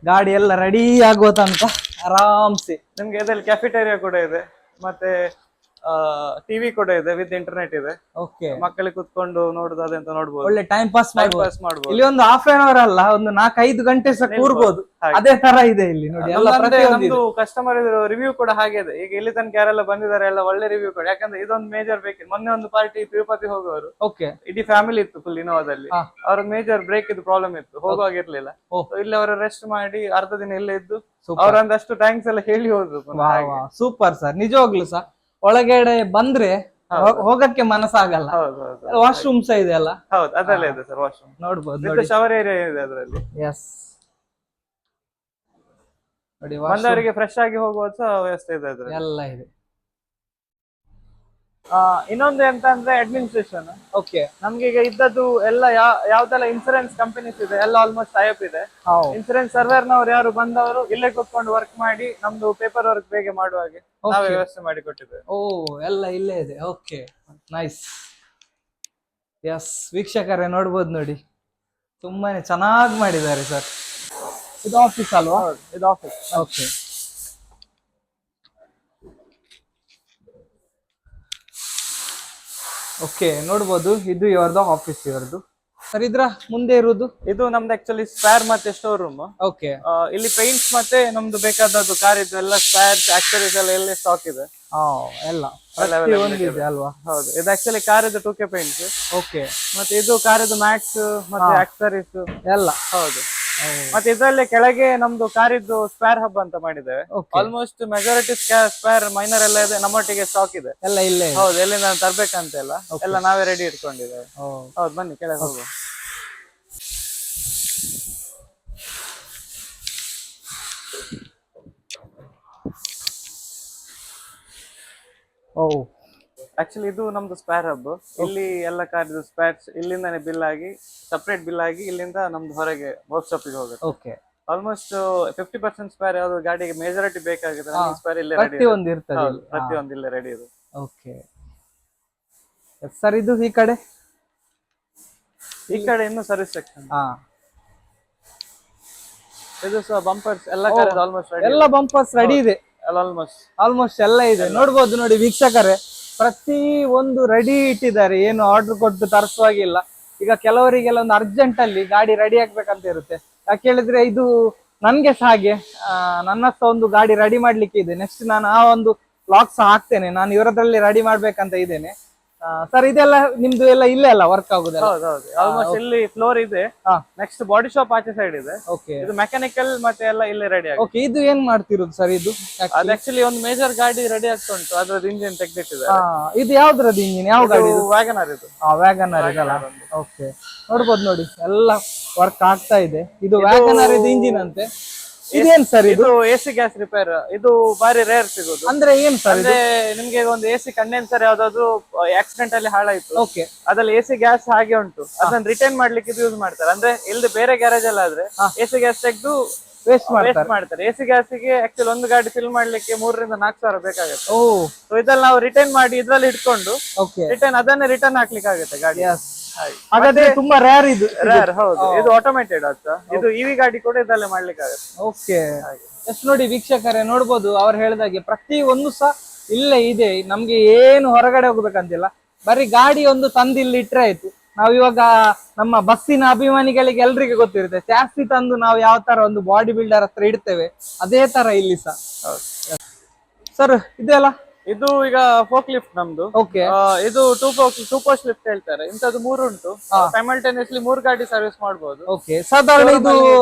ಗಾಡಿ ಎಲ್ಲ ರೆಡಿ ಆಗುವ ತನಕ ಆರಾಮ್ಸೆ ನಿಮ್ಗೆ ಇದರಲ್ಲಿ ಕ್ಯಾಫಿಟೇರಿಯಾ ಕೂಡ ಇದೆ. ಮತ್ತೆ ಟಿವಿ ಕೂಡ ಇದೆ, ವಿತ್ ಇಂಟರ್ನೆಟ್ ಇದೆ. ಓಕೆ, ಮಕ್ಕಳಿಗೆ ಕುತ್ಕೊಂಡು ನೋಡುದು ಅದೆಂತ ನೋಡ್ಬೋದು, ಒಳ್ಳೆ ಟೈಮ್ ಪಾಸ್ ಮಾಡ್ಬೋದು. ಪಾಸ್ ಮಾಡ್ಬೋದು. ಇಲ್ಲಿ ಒಂದು ಹಾಫ್ ಅನ್ ಅವರ್ ಅಲ್ಲ, ಒಂದು 4-5 ಗಂಟೆ ಸಹ ಕೂರ್ಬೋದು. ಹಾಗೆ. ಅದೇ ತರ ಇದೆ ಇಲ್ಲಿ ನೋಡಿ, ಎಲ್ಲ ಪ್ರತಿಯೊಂದು ನಮ್ದು ಕಸ್ಟಮರ್ ರಿವ್ಯೂ ಕೂಡ ಹಾಗೆ ಇದೆ. ಈಗ ಇಲ್ಲಿ ತನಕ ಯಾರೆಲ್ಲ ಬಂದಿದ್ದಾರೆ ಎಲ್ಲ ಒಳ್ಳೆ ರಿವ್ಯೂ ಕೂಡ, ಯಾಕಂದ್ರೆ ಇದೊಂದು ಮೇಜರ್ ಬೇಕಿತ್ತು. ಮೊನ್ನೆ ಒಂದು ಪಾರ್ಟಿ ತಿರುಪತಿ ಹೋಗೋರು, ಓಕೆ, ಇಡೀ ಫ್ಯಾಮಿಲಿ ಇತ್ತು ಫುಲ್ ಇನೋವಾದಲ್ಲಿ. ಹಾ. ಅವ್ರ ಮೇಜರ್ ಬ್ರೇಕ್ ಇದು ಪ್ರಾಬ್ಲಮ್ ಇತ್ತು, ಹೋಗುವಾಗಿರ್ಲಿಲ್ಲ. ಓ. So ಇಲ್ಲಿ ಅವರು ರೆಸ್ಟ್ ಮಾಡಿ ಅರ್ಧ ದಿನ ಇಲ್ಲೇ ಇದ್ದು Super. ಅವರೊಂದಷ್ಟು ಥ್ಯಾಂಕ್ಸ್ ಎಲ್ಲ ಹೇಳಿ ಹೋದ್ರು. ಸೂಪರ್ ಸರ್, ನಿಜವಾಗ್ಲು ಸರ್. ಒಳಗಡೆ ಬಂದ್ರೆ ಹೋಗಕ್ಕೆ ಮನಸ್ಸಾಗಲ್ಲ. ಹೌದು ವಾಶ್ರೂಮ್ ಸಹ ಇದೆ ಅಲ್ಲ? ಹೌದು, ಅದೆಲ್ಲ ಇದೆ ಸರ್ ವಾಶ್ರೂಮ್. ನೋಡ್ಬೋದು ವಿತ್ ನೋಡಿ, ಶವರ್ ಏರಿಯಾ ಇದೆ ಅದರಲ್ಲಿ. ಎಸ್ ನೋಡಿ, ಬಂದವರಿಗೆ ಫ್ರೆಶ್ ಆಗಿ ಹೋಗುವ ವ್ಯವಸ್ಥೆ ಇದೆ ಅದ್ರಲ್ಲಿ. ಎಲ್ಲ ಇದೆ. ಇನ್ನೊಂದು ಎಂತ ಅಂದ್ರೆ ಅಡ್ಮಿನಿಸ್ಟ್ರೇಷನ್. ಓಕೆ, ನಮ್ಗೆ ಈಗ ಇದ್ದದ್ದು ಎಲ್ಲ ಯಾವ್ದೆಲ್ಲ ಇನ್ಸೂರೆನ್ಸ್ ಕಂಪನೀಸ್ ಇದೆ ಎಲ್ಲ ಆಲ್ಮೋಸ್ಟ್ ಟೈಪ್ ಇದೆ. ಇನ್ಸೂರೆನ್ಸ್ ಸರ್ವೇರ್ ನವರು ಯಾರು ಬಂದವರು ಇಲ್ಲೇ ಕೂತ್ಕೊಂಡು ವರ್ಕ್ ಮಾಡಿ ನಮ್ದು ಪೇಪರ್ ವರ್ಕ್ ಬೇಗ ಮಾಡುವ ಹಾಗೆ ನಾವೇ ವ್ಯವಸ್ಥೆ ಮಾಡಿ ಕೊಟ್ಟಿದ್ದೇವೆ. ಓ, ಎಲ್ಲ ಇಲ್ಲೇ ಇದೆ. Okay, nice. ಎಸ್, ವೀಕ್ಷಕರೇ ನೋಡ್ಬೋದು ನೋಡಿ, ತುಂಬಾನೇ ಚೆನ್ನಾಗಿ ಮಾಡಿದ್ದಾರೆ ಸರ್. ಇದು ಆಫೀಸ್ ಅಲ್ವಾ? ಇದು ಆಫೀಸ್. ಓಕೆ, ಓಕೆ, ನೋಡ್ಬೋದು ಇದು ಇವರದು ಆಫೀಸ್. ಇವರದು ಸರ್, ಇದ್ರ ಮುಂದೆ ಇರುವುದು ಇದು ನಮ್ದು ಆಕ್ಚುಲಿ ಸ್ಪೇರ್ ಮತ್ತೆ ಸ್ಟೋರ್ ರೂಮ್. ಓಕೆ, ಇಲ್ಲಿ ಪೇಂಟ್ಸ್ ಮತ್ತೆ ನಮ್ದು ಬೇಕಾದದ್ದು ಕಾರ್ ಇದ್ದು ಎಲ್ಲ ಸ್ಪೇರ್ಸ್ ಆಕ್ಸರೀಸ್ ಎಲ್ಲ ಇಲ್ಲೇ ಸ್ಟಾಕ್ ಇದೆ. ಎಲ್ಲ ಇದೆ ಅಲ್ವಾ? ಹೌದು, ಇದು ಆಕ್ಚುಲಿ ಕಾರ್ ಇದು 2K ಪೇಂಟ್ಸ್. ಓಕೆ, ಮತ್ತೆ ಇದು ಕಾರ್ ಇದು ಮ್ಯಾಟ್ಸ್ ಮತ್ತೆ ಆಕ್ಸರೀಸ್ ಎಲ್ಲ. ಹೌದು, ಮತ್ತೆ ಇದರಲ್ಲಿ ಕೆಳಗೆ ನಮ್ದು ಕಾರಿದ್ದು ಸ್ಪೇರ್ ಹಬ್ ಅಂತ ಮಾಡಿದ್ದೇವೆ. ಆಲ್ಮೋಸ್ಟ್ ಮೆಜಾರಿಟಿ ಸ್ಪೇರ್ ಮೈನರ್ ಎಲ್ಲ ಇದೆ, ನಮ್ಮೊಟ್ಟಿಗೆ ಸ್ಟಾಕ್ ಇದೆ ಎಲ್ಲ ಇಲ್ಲೇ. ಹೌದು, ಎಲ್ಲಿಂದ ತರ್ಬೇಕಂತ ಎಲ್ಲ ನಾವೇ ರೆಡಿ ಇಟ್ಕೊಂಡಿದ್ದೇವೆ. ಹೌದು, ಬನ್ನಿ ಕೆಳಗೆ ಹೋಗುವ. ಆಕ್ಚುಲಿ ಇದು ನಮ್ದು ಸ್ಪೇರ್ ಹಬ್. ಇಲ್ಲಿ ಎಲ್ಲ ಕಾರಿದ್ದು ಸ್ಪೇರ್ಸ್ ಇಲ್ಲಿಂದಾನೆ ಬಿಲ್ ಆಗಿ ಸಪರೇಟ್ ಬಿಲ್ ಆಗಿ ಇಲ್ಲಿಂದ ನಮ್ದು ಹೊರಗೆ ವರ್ಕ್ಶಾಪ್ ಗೆ ಹೋಗುತ್ತೆ. ಓಕೆ, ಆಲ್ಮೋಸ್ಟ್ 50% ಸ್ಪೇರ್ ಯಾವ್ದು ಗಾಡಿಗೆ ಮೇಜಾರಿಟಿ ಬೇಕಾಗಿದೆ ಸ್ಪೇರ್ ಇಲ್ಲೇ ರೆಡಿ ಪ್ರತಿಯೊಂದು ಇರ್ತದೆ. ಪ್ರತಿಯೊಂದು ಇಲ್ಲೇ ರೆಡಿ ಇದೆ. ಓಕೆ ಸರ್, ಇದು ಈ ಕಡೆ ಇನ್ನು ಸರ್ವಿಸ್ ಸೆಕ್ಷನ್. ಇದು ಸಹ ಬಂಪರ್ಸ್ ಎಲ್ಲ ಕಾರಿದ್ದು ಆಲ್ಮೋಸ್ಟ್ ರೆಡಿ. ಎಲ್ಲ ಬಂಪರ್ಸ್ ರೆಡಿ ಇದೆ, ಆಲ್ಮೋಸ್ಟ್ ಎಲ್ಲ ಇದೆ. ನೋಡ್ಬೋದು ನೋಡಿ ವೀಕ್ಷಕರೇ, ಪ್ರತಿ ಒಂದು ರೆಡಿ ಇಟ್ಟಿದ್ದಾರೆ, ಏನು ಆರ್ಡರ್ ಕೊಟ್ಟು ತರಿಸುವಾಗಿಲ್ಲ. ಈಗ ಕೆಲವರಿಗೆಲ್ಲ ಒಂದು ಅರ್ಜೆಂಟ್ ಅಲ್ಲಿ ಗಾಡಿ ರೆಡಿ ಆಗ್ಬೇಕಂತ ಇರುತ್ತೆ. ಯಾಕೆ ಹೇಳಿದ್ರೆ ಇದು ನನ್ಗೆ ಸಹ ಹಾಗೆ, ನನ್ನ ಸಹ ಒಂದು ಗಾಡಿ ರೆಡಿ ಮಾಡ್ಲಿಕ್ಕೆ ಇದೆ. ನೆಕ್ಸ್ಟ್ ನಾನು ಆ ಒಂದು ಲಾಕ್ ಸಹ ಹಾಕ್ತೇನೆ, ನಾನು ಇವರದ್ರಲ್ಲಿ ರೆಡಿ ಮಾಡ್ಬೇಕಂತ ಇದ್ದೇನೆ. ಸರ್, ಇದೆಲ್ಲ ನಿಮ್ದು ಎಲ್ಲ ಇಲ್ಲೇ ಅಲ್ಲ ವರ್ಕ್ ಆಗುದಲ್ಲ? ಹೌದೌದು, ಆಲ್ಮೋಸ್ಟ್ ಇಲ್ಲಿ ಫ್ಲೋರ್ ಇದೆ. ನೆಕ್ಸ್ಟ್ ಬಾಡಿ ಶಾಪ್ ಆಚೆ ಸೈಡ್ ಇದೆ. ಓಕೆ, ಇದು ಮೆಕ್ಯಾನಿಕಲ್ ಮತ್ತೆ ಎಲ್ಲ ಇಲ್ಲೇ ರೆಡಿ ಆಗಿದೆ. ಓಕೆ, ಇದು ಏನ್ ಮಾಡ್ತಿರೋದು ಸರ್? ಇದು ಅದು ಆಕ್ಚುಲಿ ಒಂದು ಮೇಜರ್ ಗಾಡಿ ರೆಡಿ ಆಗ್ತಾ ಉಂಟು, ಅದ್ರದ್ದು ಇಂಜಿನ್ ತೆಗೆದಿಟ್ಟಿದೆ. ಇದು ಯಾವ್ದ್ರದ್ದು ಇಂಜಿನ್? ಯಾವ ಗಾಡಿ? ವ್ಯಾಗನರ್. ಇದು ವ್ಯಾಗನರ್ ಇದಲ್ಲ? ಓಕೆ, ನೋಡ್ಬೋದು ನೋಡಿ ಎಲ್ಲ ವರ್ಕ್ ಆಗ್ತಾ ಇದೆ. ಇದು ವ್ಯಾಗನರ್ ಇದು ಇಂಜಿನ್ ಅಂತೆ. ಇದೇನ್ ಸರ್? ಇದು ಎಸಿ ಗ್ಯಾಸ್ ರಿಪೇರ್. ಇದು ಬಾರಿ ರೇರ್ ಸಿಗೋದು. ಅಂದ್ರೆ ಏನ್ ಸರ್? ಅಂದ್ರೆ ನಿಮ್ಗೆ ಒಂದು ಎಸಿ ಕಂಡೆನ್ಸರ್ ಯಾವ್ದಾದ್ರು ಆಕ್ಸಿಡೆಂಟ್ ಅಲ್ಲಿ ಹಾಳಾಯ್ತು, ಓಕೆ, ಅದ್ರಲ್ಲಿ ಎಸಿ ಗ್ಯಾಸ್ ಹಾಗೆ ಉಂಟು, ಅದನ್ನ ರಿಟರ್ನ್ ಮಾಡ್ಲಿಕ್ಕೆ ಇದು ಯೂಸ್ ಮಾಡ್ತಾರೆ. ಅಂದ್ರೆ ಇಲ್ಲಿ ಬೇರೆ ಗ್ಯಾರೇಜ್ ಎಲ್ಲ ಆದ್ರೆ ಎಸಿ ಗ್ಯಾಸ್ ತೆಗೆದು ವೇಸ್ಟ್ ಮಾಡ್ತಾರೆ. ಎಸಿ ಗ್ಯಾಸಿಗೆ ಆಕ್ಚುಲಿ ಒಂದು ಗಾಡಿ ಫಿಲ್ ಮಾಡ್ಲಿಕ್ಕೆ 3,000-4,000 ಸಾವಿರ ಬೇಕಾಗುತ್ತೆ. ಸೊ ಇದ್ರಲ್ಲಿ ನಾವು ರಿಟರ್ನ್ ಮಾಡಿ ಇದ್ರಲ್ಲಿ ಇಟ್ಕೊಂಡು ಅದನ್ನೇ ರಿಟರ್ನ್ ಹಾಕ್ಲಿಕ್ಕೆ ಆಗುತ್ತೆ ಗಾಡಿ. ಹಾಗಾದ್ರೆ ತುಂಬಾ ರೇರ್ ಇದು. ಹೌದು, ಇದು ಆಟೋಮೇಟೆಡ್ ಆಯ್ತಾ. ಇದು ಇವಿ ಗಾಡಿ ಕೂಡ ಇದಲ್ಲೇ ಮಾಡ್ಲಿಕ್ಕೆ ಆಗುತ್ತೆ. ಓಕೆ, ಎಷ್ಟು ನೋಡಿ ವೀಕ್ಷಕರೇ, ನೋಡ್ಬೋದು ಅವ್ರು ಹೇಳಿದಾಗೆ ಪ್ರತಿ ಒಂದು ಸಹ ಇಲ್ಲೇ ಇದೆ. ನಮ್ಗೆ ಏನು ಹೊರಗಡೆ ಹೋಗ್ಬೇಕಂತಿಲ್ಲ, ಬರೀ ಗಾಡಿ ಒಂದು ತಂದು ಇಲ್ಲಿ ಇಟ್ರೆ ಆಯ್ತು. ನಾವ್ ಇವಾಗ ನಮ್ಮ ಬಸ್ಸಿನ ಅಭಿಮಾನಿಗಳಿಗೆ ಎಲ್ರಿಗೂ ಗೊತ್ತಿರುತ್ತೆ, ಚಾಸ್ತಿ ತಂದು ನಾವು ಯಾವ ತರ ಒಂದು ಬಾಡಿ ಬಿಲ್ಡರ್ ಹತ್ರ ಇಡ್ತೇವೆ, ಅದೇ ತರ ಇಲ್ಲಿ ಸಹ. ಸರ್, ಇದೆಲ್ಲ ಇದು ಈಗ ಫೋಕ್ ಲಿಫ್ಟ್ ನಮ್ದು. ಓಕೆ, ಇದು ಟೂ ಪೋಸ್ಟ್ ಲಿಫ್ಟ್ ಹೇಳ್ತಾರೆ. ಇಂಥದ್ದು 3 ಉಂಟು. ಸೈಮಲ್ಟೇನಿಯಸ್ಲಿ 3 ಗಾಡಿ ಸರ್ವಿಸ್ ಮಾಡಬಹುದು. ಓಕೆ, ಸಾಧಾರಣ ಇದು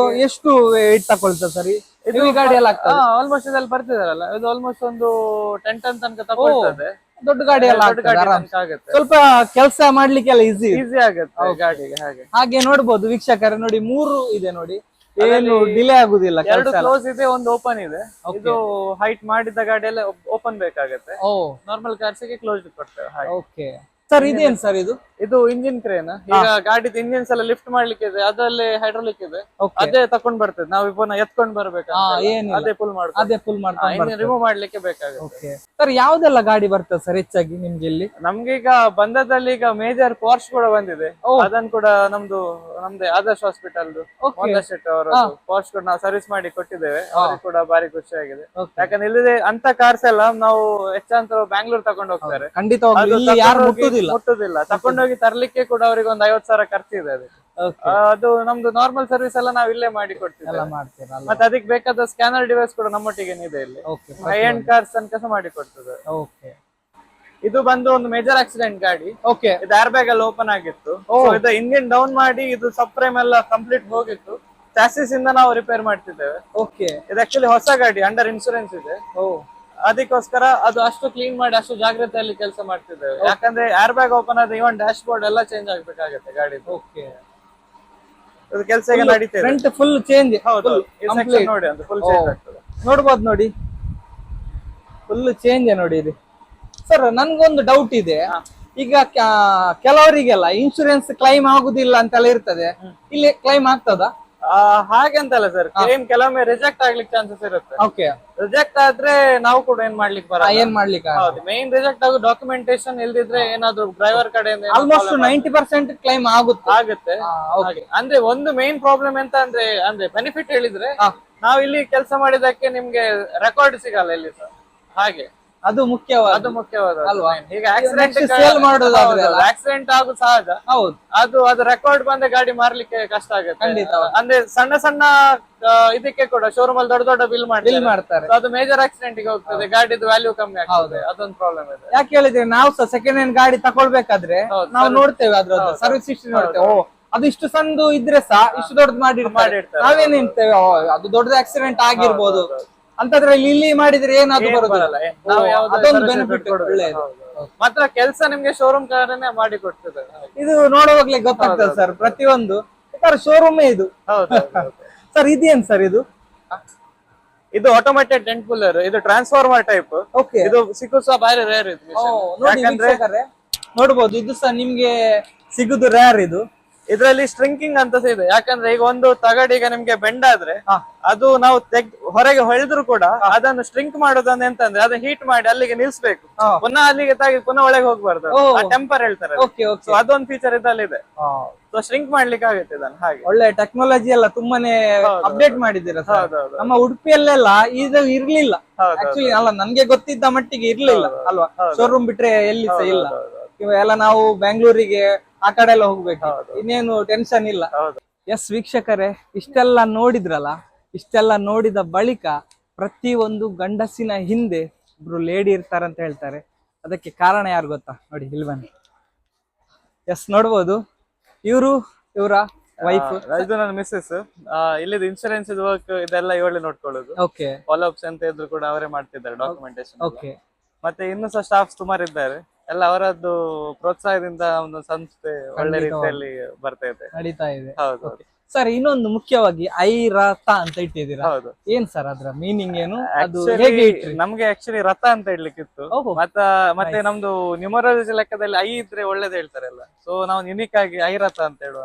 ಎಷ್ಟು ವೇಟ್ ತಗೊಳ್ತದೆ ಸರ್? ಇದು ಗಾಡಿ ಎಲ್ಲ ಆಲ್ಮೋಸ್ಟ್ ಇದ್ರಲ್ಲಿ ಬರ್ತಿದಾರಲ್ಲ, ಇದು ಆಲ್ಮೋಸ್ಟ್ ಒಂದು 10 ಟನ್ ತನಕ ತಗೊಳ್ತದೆ. ದೊಡ್ಡ ಗಾಡಿ ಎಲ್ಲ ಆಗುತ್ತೆ. ಸ್ವಲ್ಪ ಕೆಲಸ ಮಾಡ್ಲಿಕ್ಕೆಲ್ಲ ಈಸಿ ಆಗುತ್ತೆ ಗಾಡಿಗೆ. ಹಾಗೆ ನೋಡ್ಬೋದು ವೀಕ್ಷಕರೇ, ನೋಡಿ 3 ಇದೆ ನೋಡಿ, ಏನು ಡಿಲೇ ಆಗುದಿಲ್ಲ. 2 ಕ್ಲೋಸ್ ಇದೆ, ಒಂದು ಓಪನ್ ಇದೆ. ಇದು ಹೈಟ್ ಮಾಡಿದ ಗಾಡಿ ಎಲ್ಲ ಓಪನ್ ಬೇಕಾಗುತ್ತೆ. ನಾರ್ಮಲ್ ಕಾರ್ಸ್ ಗೆ ಕ್ಲೋಸ್ ಕೊಡ್ತೇವೆ. ಓಕೆ ಸರ್, ಇದೇನ್ ಸರ್? ಇದು ಇಂಜಿನ್ ಕ್ರೇನ್. ಈಗ ಗಾಡಿದ ಇಂಜಿನ್ಸ್ ಎಲ್ಲ ಲಿಫ್ಟ್ ಮಾಡ್ಲಿಕ್ಕೆ ಇದೆ, ಅದರಲ್ಲಿ ಹೈಡ್ರೋಲಿಕ್ ಇದೆ. Okay. ಅದೇ ತಕೊಂಡ್ ಬರ್ತದೆ, ನಾವು ಪುನಃ ಎತ್ಕೊಂಡ್ ಬರ್ಬೇಕು. ಏನಿಲ್ಲ. ಅದೇ ಫುಲ್ ಅದೇ ಫುಲ್ ಮಾಡ್ಕೊಂಡು ಇಂಜಿನ್ ರಿಮೂವ್ ಮಾಡ್ಲಿಕ್ಕೆ ಬೇಕಾಗುತ್ತೆ. ಓಕೆ ಸರ್, ಯಾವ್ದೆಲ್ಲ ಗಾಡಿ ಬರ್ತದೆ ಸರ್ ಹೆಚ್ಚಾಗಿ ನಿಮ್ಗೆ ಇಲ್ಲಿ? ನಮ್ಗೆ ಈಗ ಬಂದದಲ್ಲಿ ಈಗ ಮೇಜರ್ ಪೋರ್ಷ್ ಕೂಡ ಬಂದಿದೆ. ಅದನ್ನ ಕೂಡ ನಮ್ದೇ ಆದರ್ಶ್ ಹಾಸ್ಪಿಟಲ್ ಶೆಟ್ಟಿ ಅವರ ಪೋರ್ಷ್ ಕೂಡ ನಾವು ಸರ್ವಿಸ್ ಮಾಡಿ ಕೊಟ್ಟಿದ್ದೇವೆ. ಅವ್ರಿಗೆ ಕೂಡ ಭಾರಿ ಖುಷಿ ಆಗಿದೆ. ಯಾಕಂದ್ರೆ ಇಲ್ಲಿದೆ ಅಂತ ಕಾರ್ಸ್ ಎಲ್ಲ ನಾವು ಹೆಚ್ಚಂತ ಬ್ಯಾಂಗ್ಳೂರ್ ತಗೊಂಡು ಹೋಗ್ತಾರೆ. ಖಂಡಿತವಾಗ್ಲೂ ಇಲ್ಲಿ ಯಾರು ಮುಟ್ಟುದಿಲ್ಲ. ತಕೊಂಡೋಗಿ ತರ್ಲಿಕ್ಕೆ ಕೂಡ ಅವ್ರಿಗೆ ಒಂದು 50,000 ಖರ್ಚಿದೆ ಅದಕ್ಕೆ. ಅದು ನಮ್ದು ನಾರ್ಮಲ್ ಸರ್ವಿಸ್ ಎಲ್ಲ ನಾವು ಇಲ್ಲೇ ಮಾಡಿ ಕೊಡ್ತೀವಿ. ಮತ್ತೆ ಅದಕ್ಕೆ ಬೇಕಾದ ಸ್ಕ್ಯಾನರ್ ಡಿವೈಸ್ ಕೂಡ ನಮ್ಮೊಟ್ಟಿಗೆ ಇದೆ ಇಲ್ಲಿ. ಹೈ ಎಂಡ್ ಕಾರ್ಸ್ ತನಕ ಮಾಡಿ ಕೊಡ್ತದೆ. ಇದು ಬಂದು ಒಂದು ಮೇಜರ್ ಆಕ್ಸಿಡೆಂಟ್ ಗಾಡಿ. ಇದು ಏರ್ ಬ್ಯಾಗ್ ಎಲ್ಲ ಓಪನ್ ಆಗಿತ್ತು. ಇದು ಇಂಜಿನ್ ಡೌನ್ ಮಾಡಿ ಇದು ಸಬ್ ಫ್ರೇಮ್ ಎಲ್ಲ ಕಂಪ್ಲೀಟ್ ಹೋಗಿತ್ತು. ಚಾಸಿಸ್ ಇಂದ ನಾವು ರಿಪೇರ್ ಮಾಡ್ತಿದ್ದೇವೆ. ಇದು ಆಕ್ಚುಲಿ ಹೊಸ ಗಾಡಿ, ಅಂಡರ್ ಇನ್ಶೂರೆನ್ಸ್ ಇದೆ. ಅದಕ್ಕೋಸ್ಕರ ಅದು ಅಷ್ಟು ಕ್ಲೀನ್ ಮಾಡಿ ಅಷ್ಟು ಜಾಗ್ರತೆಯಲ್ಲಿ ಕೆಲಸ ಮಾಡ್ತಿದ್ದೇವೆ. ಯಾಕಂದ್ರೆ ಏರ್ ಬ್ಯಾಗ್ ಓಪನ್ ಆದ್ರೆ ಇವನ್ ಡ್ಯಾಶ್ ಬೋರ್ಡ್ ಎಲ್ಲ ಚೇಂಜ್ ಆಗ್ಬೇಕಾಗುತ್ತೆ ಗಾಡಿ. ಕೆಲಸ ಈಗ ನಡೀತದೆ. Front full change. ಹೌದು, ನೋಡಿ ಅಂತ ಫುಲ್ ಚೇಂಜ್ ಆಗ್ತದೆ. ನೋಡ್ಬೋದು ನೋಡಿ, ಫುಲ್ ಚೇಂಜ್ ನೋಡಿ ಇದು. ಸರ್ ನನ್ಗೊಂದು ಡೌಟ್ ಇದೆ. ಈಗ ಕೆಲವರಿಗೆಲ್ಲ ಇನ್ಶೂರೆನ್ಸ್ ಕ್ಲೈಮ್ ಆಗುದಿಲ್ಲ ಅಂತೆಲ್ಲ ಇರ್ತದೆ, ಇಲ್ಲಿ ಕ್ಲೈಮ್ ಆಗ್ತದ? ಹಾಗಂತಲ್ಲ ಸರ್, ಕ್ಲೈಮ್ ಕೆಲವೊಮ್ಮೆ ರಿಜೆಕ್ಟ್ ಆಗ್ಲಿಕ್ಕೆ ಚಾನ್ಸಸ್ ಇರುತ್ತೆ. ರಿಜೆಕ್ಟ್ ಆದ್ರೆ ನಾವು ಕೂಡ ಏನ್ ಮಾಡ್ಲಿಕ್ಕೆ ಬರಲ್ಲ. ಏನ್ ಮಾಡ್ಲಿಕ್ಕೆ ಮೇನ್ ರಿಜೆಕ್ಟ್ ಆಗೋ ಡಾಕ್ಯುಮೆಂಟೇಶನ್ ಇಲ್ದಿದ್ರೆ ಏನಾದ್ರು ಡ್ರೈವರ್ ಕಡೆಯಿಂದ ಆಲ್ಮೋಸ್ಟ್ 90% ಕ್ಲೈಮ್ ಆಗುತ್ತೆ. ಅಂದ್ರೆ ಒಂದು ಮೇನ್ ಪ್ರಾಬ್ಲಮ್ ಎಂತ ಅಂದ್ರೆ ಬೆನಿಫಿಟ್ ಹೇಳಿದ್ರೆ ನಾವು ಇಲ್ಲಿ ಕೆಲಸ ಮಾಡಿದಕ್ಕೆ ನಿಮ್ಗೆ ರೆಕಾರ್ಡ್ ಸಿಗಲ್ಲ ಇಲ್ಲಿ ಸರ್. ಹಾಗೆ ಅದು ಮುಖ್ಯವಾದ ಅಲ್ವಾ? ಈಗ ಆಕ್ಸಿಡೆಂಟ್ ಆಕ್ಸಿಡೆಂಟ್ ಆಗು ಸಹಜ. ಹೌದು, ಅದು ರೆಕಾರ್ಡ್ ಬಂದ ಗಾಡಿ ಮಾರ್ಲಿಕ್ಕೆ ಕಷ್ಟ ಆಗುತ್ತೆ. ಅಂದ್ರೆ ಸಣ್ಣ ಸಣ್ಣ ಇದಕ್ಕೆ ಕೂಡ ಶೋರೂಮ್ ಅಲ್ಲಿ ದೊಡ್ಡ ದೊಡ್ಡ ಬಿಲ್ ಮಾಡ್ತಾರೆ. ಅದು ಮೇಜರ್ ಆಕ್ಸಿಡೆಂಟ್ ಗೆ ಹೋಗ್ತದೆ, ಗಾಡಿದು ವ್ಯಾಲ್ಯೂ ಕಮ್ಮಿ ಆಗ್ತದೆ. ಅದೊಂದು ಪ್ರಾಬ್ಲಮ್ ಇದೆ. ಯಾಕೆ ಹೇಳಿದ್ರೆ ನಾವು ಸಹ ಸೆಕೆಂಡ್ ಹ್ಯಾಂಡ್ ಗಾಡಿ ತಗೊಳ್ಬೇಕಾದ್ರೆ ನಾವು ನೋಡ್ತೇವೆ ಅದ್ರದ್ದು ಸರ್ವಿಸ್ ಹಿಸ್ಟ್ರಿ ನೋಡ್ತೇವೆ. ಅದು ಇಷ್ಟು ಸಣ್ಣ ಇದ್ರೆ ಸಹ ಇಷ್ಟು ದೊಡ್ಡದು ಮಾಡಿರ್ತಾರೆ. ನಾವೇನ್ ಹೇಳ್ತೇವೆ ಅದು ದೊಡ್ಡದು ಆಕ್ಸಿಡೆಂಟ್ ಆಗಿರ್ಬೋದು ಅಂತದ್ರಲ್ಲಿ ಇಲ್ಲಿ ಮಾಡಿದ್ರೆ ಏನಾದ್ರು ಬರೋದಿಲ್ಲ. ಅದೊಂದು ಬೆನಿಫಿಟ್ ಒಳ್ಳೆಯದು. ಮಾತ್ರ ಕೆಲಸ ನಿಮ್ಗೆ ಶೋರೂಮ್ ಕಾರನೇ ಮಾಡಿ ಕೊಡ್ತದೆ. ಇದು ನೋಡುವಾಗ್ಲೇ ಗೊತ್ತಾಗ್ತದೆ ಸರ್, ಪ್ರತಿಯೊಂದು ಶೋರೂಮೇ ಇದು. ಸರ್ ಇದೇನ್ ಸರ್ ಇದು? ಇದು ಆಟೋಮೇಟೆಡ್ ಟೆಂಟ್ ಪುಲ್ಲರ್. ಇದು ಟ್ರಾನ್ಸ್ಫಾರ್ಮರ್ ಟೈಪ್. ಇದು ಸಿಕ್ಕುದು ಸಹ ಬಾರಿ ರೇರ್ ಇದು. ನೋಡ್ಬೋದು, ಇದು ಸಹ ನಿಮ್ಗೆ ಸಿಗುದು ರೇರ್. ಇದು ಇದರಲ್ಲಿ ಸ್ಟ್ರಿಂಕಿಂಗ್ ಅಂತ ಇದೆ. ಯಾಕಂದ್ರೆ ಈಗ ಒಂದು ತಗಡು ಈಗ ನಿಮ್ಗೆ ಬೆಂಡ್ ಆದ್ರೆ ಅದು ನಾವು ಹೊರಗೆ ಹೊಳೆದ್ರು ಕೂಡ ಅದನ್ನು ಸ್ಟ್ರಿಂಕ್ ಮಾಡೋದನ್ನ ಎಂತಂದ್ರೆ ಅದನ್ನ ಹೀಟ್ ಮಾಡಿ ಅಲ್ಲಿಗೆ ನಿಲ್ಸ್ಬೇಕು. ಪುನಃ ಅಲ್ಲಿಗೆ ತಾಗಿ ಪುನಃ ಒಳಗೆ ಹೋಗ್ಬಾರ್ದು. ಟೆಂಪರ್ ಹೇಳ್ತಾರೆ. ಅದೊಂದು ಫೀಚರ್ ಇದ್ರಲ್ಲಿ ಇದೆ. ಸ್ಟ್ರಿಂಕ್ ಮಾಡ್ಲಿಕ್ಕೆ ಆಗುತ್ತೆ ಇದನ್ನ. ಹಾಗೆ ಒಳ್ಳೆ ಟೆಕ್ನಾಲಜಿ ಎಲ್ಲ ತುಂಬಾನೇ ಅಪ್ಡೇಟ್ ಮಾಡಿದ್ದೀರಾ ಸರ್. ನಮ್ಮ ಉಡುಪಿಯಲ್ಲೆಲ್ಲ ಇದು ಇರ್ಲಿಲ್ಲ ಆಕ್ಚುಲಿ. ಅಲ್ಲ, ನನ್ಗೆ ಗೊತ್ತಿದ್ದ ಮಟ್ಟಿಗೆ ಇರ್ಲಿಲ್ಲ ಅಲ್ವಾ? ಶೋರೂಮ್ ಬಿಟ್ರೆ ಎಲ್ಲಿ ಸಹ ಇಲ್ಲ. ಎಲ್ಲ ನಾವು ಬೆಂಗಳೂರಿಗೆ ಆ ಕಡೆ ಎಲ್ಲ ಹೋಗ್ಬೇಕು, ಇನ್ನೇನು ಟೆನ್ಷನ್ ಇಲ್ಲ. ಎಸ್ ವೀಕ್ಷಕರೇ, ಇಷ್ಟೆಲ್ಲ ನೋಡಿದ್ರಲ್ಲ. ಇಷ್ಟೆಲ್ಲ ನೋಡಿದ ಬಳಿಕ ಪ್ರತಿ ಒಂದು ಗಂಡಸಿನ ಹಿಂದೆ ಒಬ್ರು ಲೇಡಿ ಇರ್ತಾರಂತ ಹೇಳ್ತಾರೆ. ಅದಕ್ಕೆ ಕಾರಣ ಯಾರು ಗೊತ್ತಾ? ನೋಡಿ ಇಲ್ಲಿ ಬನ್ನಿ. ಎಸ್ ನೋಡ್ಬೋದು, ಇವರ ವೈಫ್. ಇದು ನನ್ನ ಮಿಸ್ಸಸ್. ಇಲ್ಲಿದ್ದು ಇನ್ಶೂರೆನ್ಸ್ ವರ್ಕ್ ಇದೆಲ್ಲ ಇವಳೆ ನೋಡ್ಕೊಳ್ಳೋದು. ಫಾಲೋ ಅಪ್ಸ್ ಅಂತ ಇದ್ರು ಕೂಡ ಅವರೇ ಮಾಡ್ತಿದ್ದಾರೆ, ಡಾಕ್ಯುಮೆಂಟೇಶನ್. ಮತ್ತೆ ಇನ್ನು ಸಹ ಸ್ಟಾಫ್ಸ್ ಸುಮಾರು ಇದ್ದಾರೆ. ಎಲ್ಲ ಅವರದ್ದು ಪ್ರೋತ್ಸಾಹದಿಂದ ಒಂದು ಸಂಸ್ಥೆ ಒಳ್ಳೆ ರೀತಿಯಲ್ಲಿ ನಡೀತಾ ಇದೆ. ಹೌದು ಸರ್. ಇನ್ನೊಂದು ಮುಖ್ಯವಾಗಿ ಐರಥ ಅಂತ ಇಟ್ಟಿದ್ದೀರಾ. ಏನ್ ಸರ್ ಅದರ ಮೀನಿಂಗ್ ಏನು? ಅದು ಹೇಗೆ ಇಟ್ರಿ? ನಮ್ಗೆ ಆಕ್ಚುಲಿ ರಥ ಅಂತ ಇಡ್ಲಿಕ್ಕಿತ್ತು. ಮತ್ತೆ ನಮ್ದು ನ್ಯೂಮರಾಲಜಿ ಲೆಕ್ಕದಲ್ಲಿ ಐ ಇದ್ರೆ ಒಳ್ಳೇದು ಹೇಳ್ತಾರಲ್ಲ. ಸೊ ನಾವು ಯುನಿಕ್ ಆಗಿ ಐರಥ ಅಂತ ಹೇಳುವ.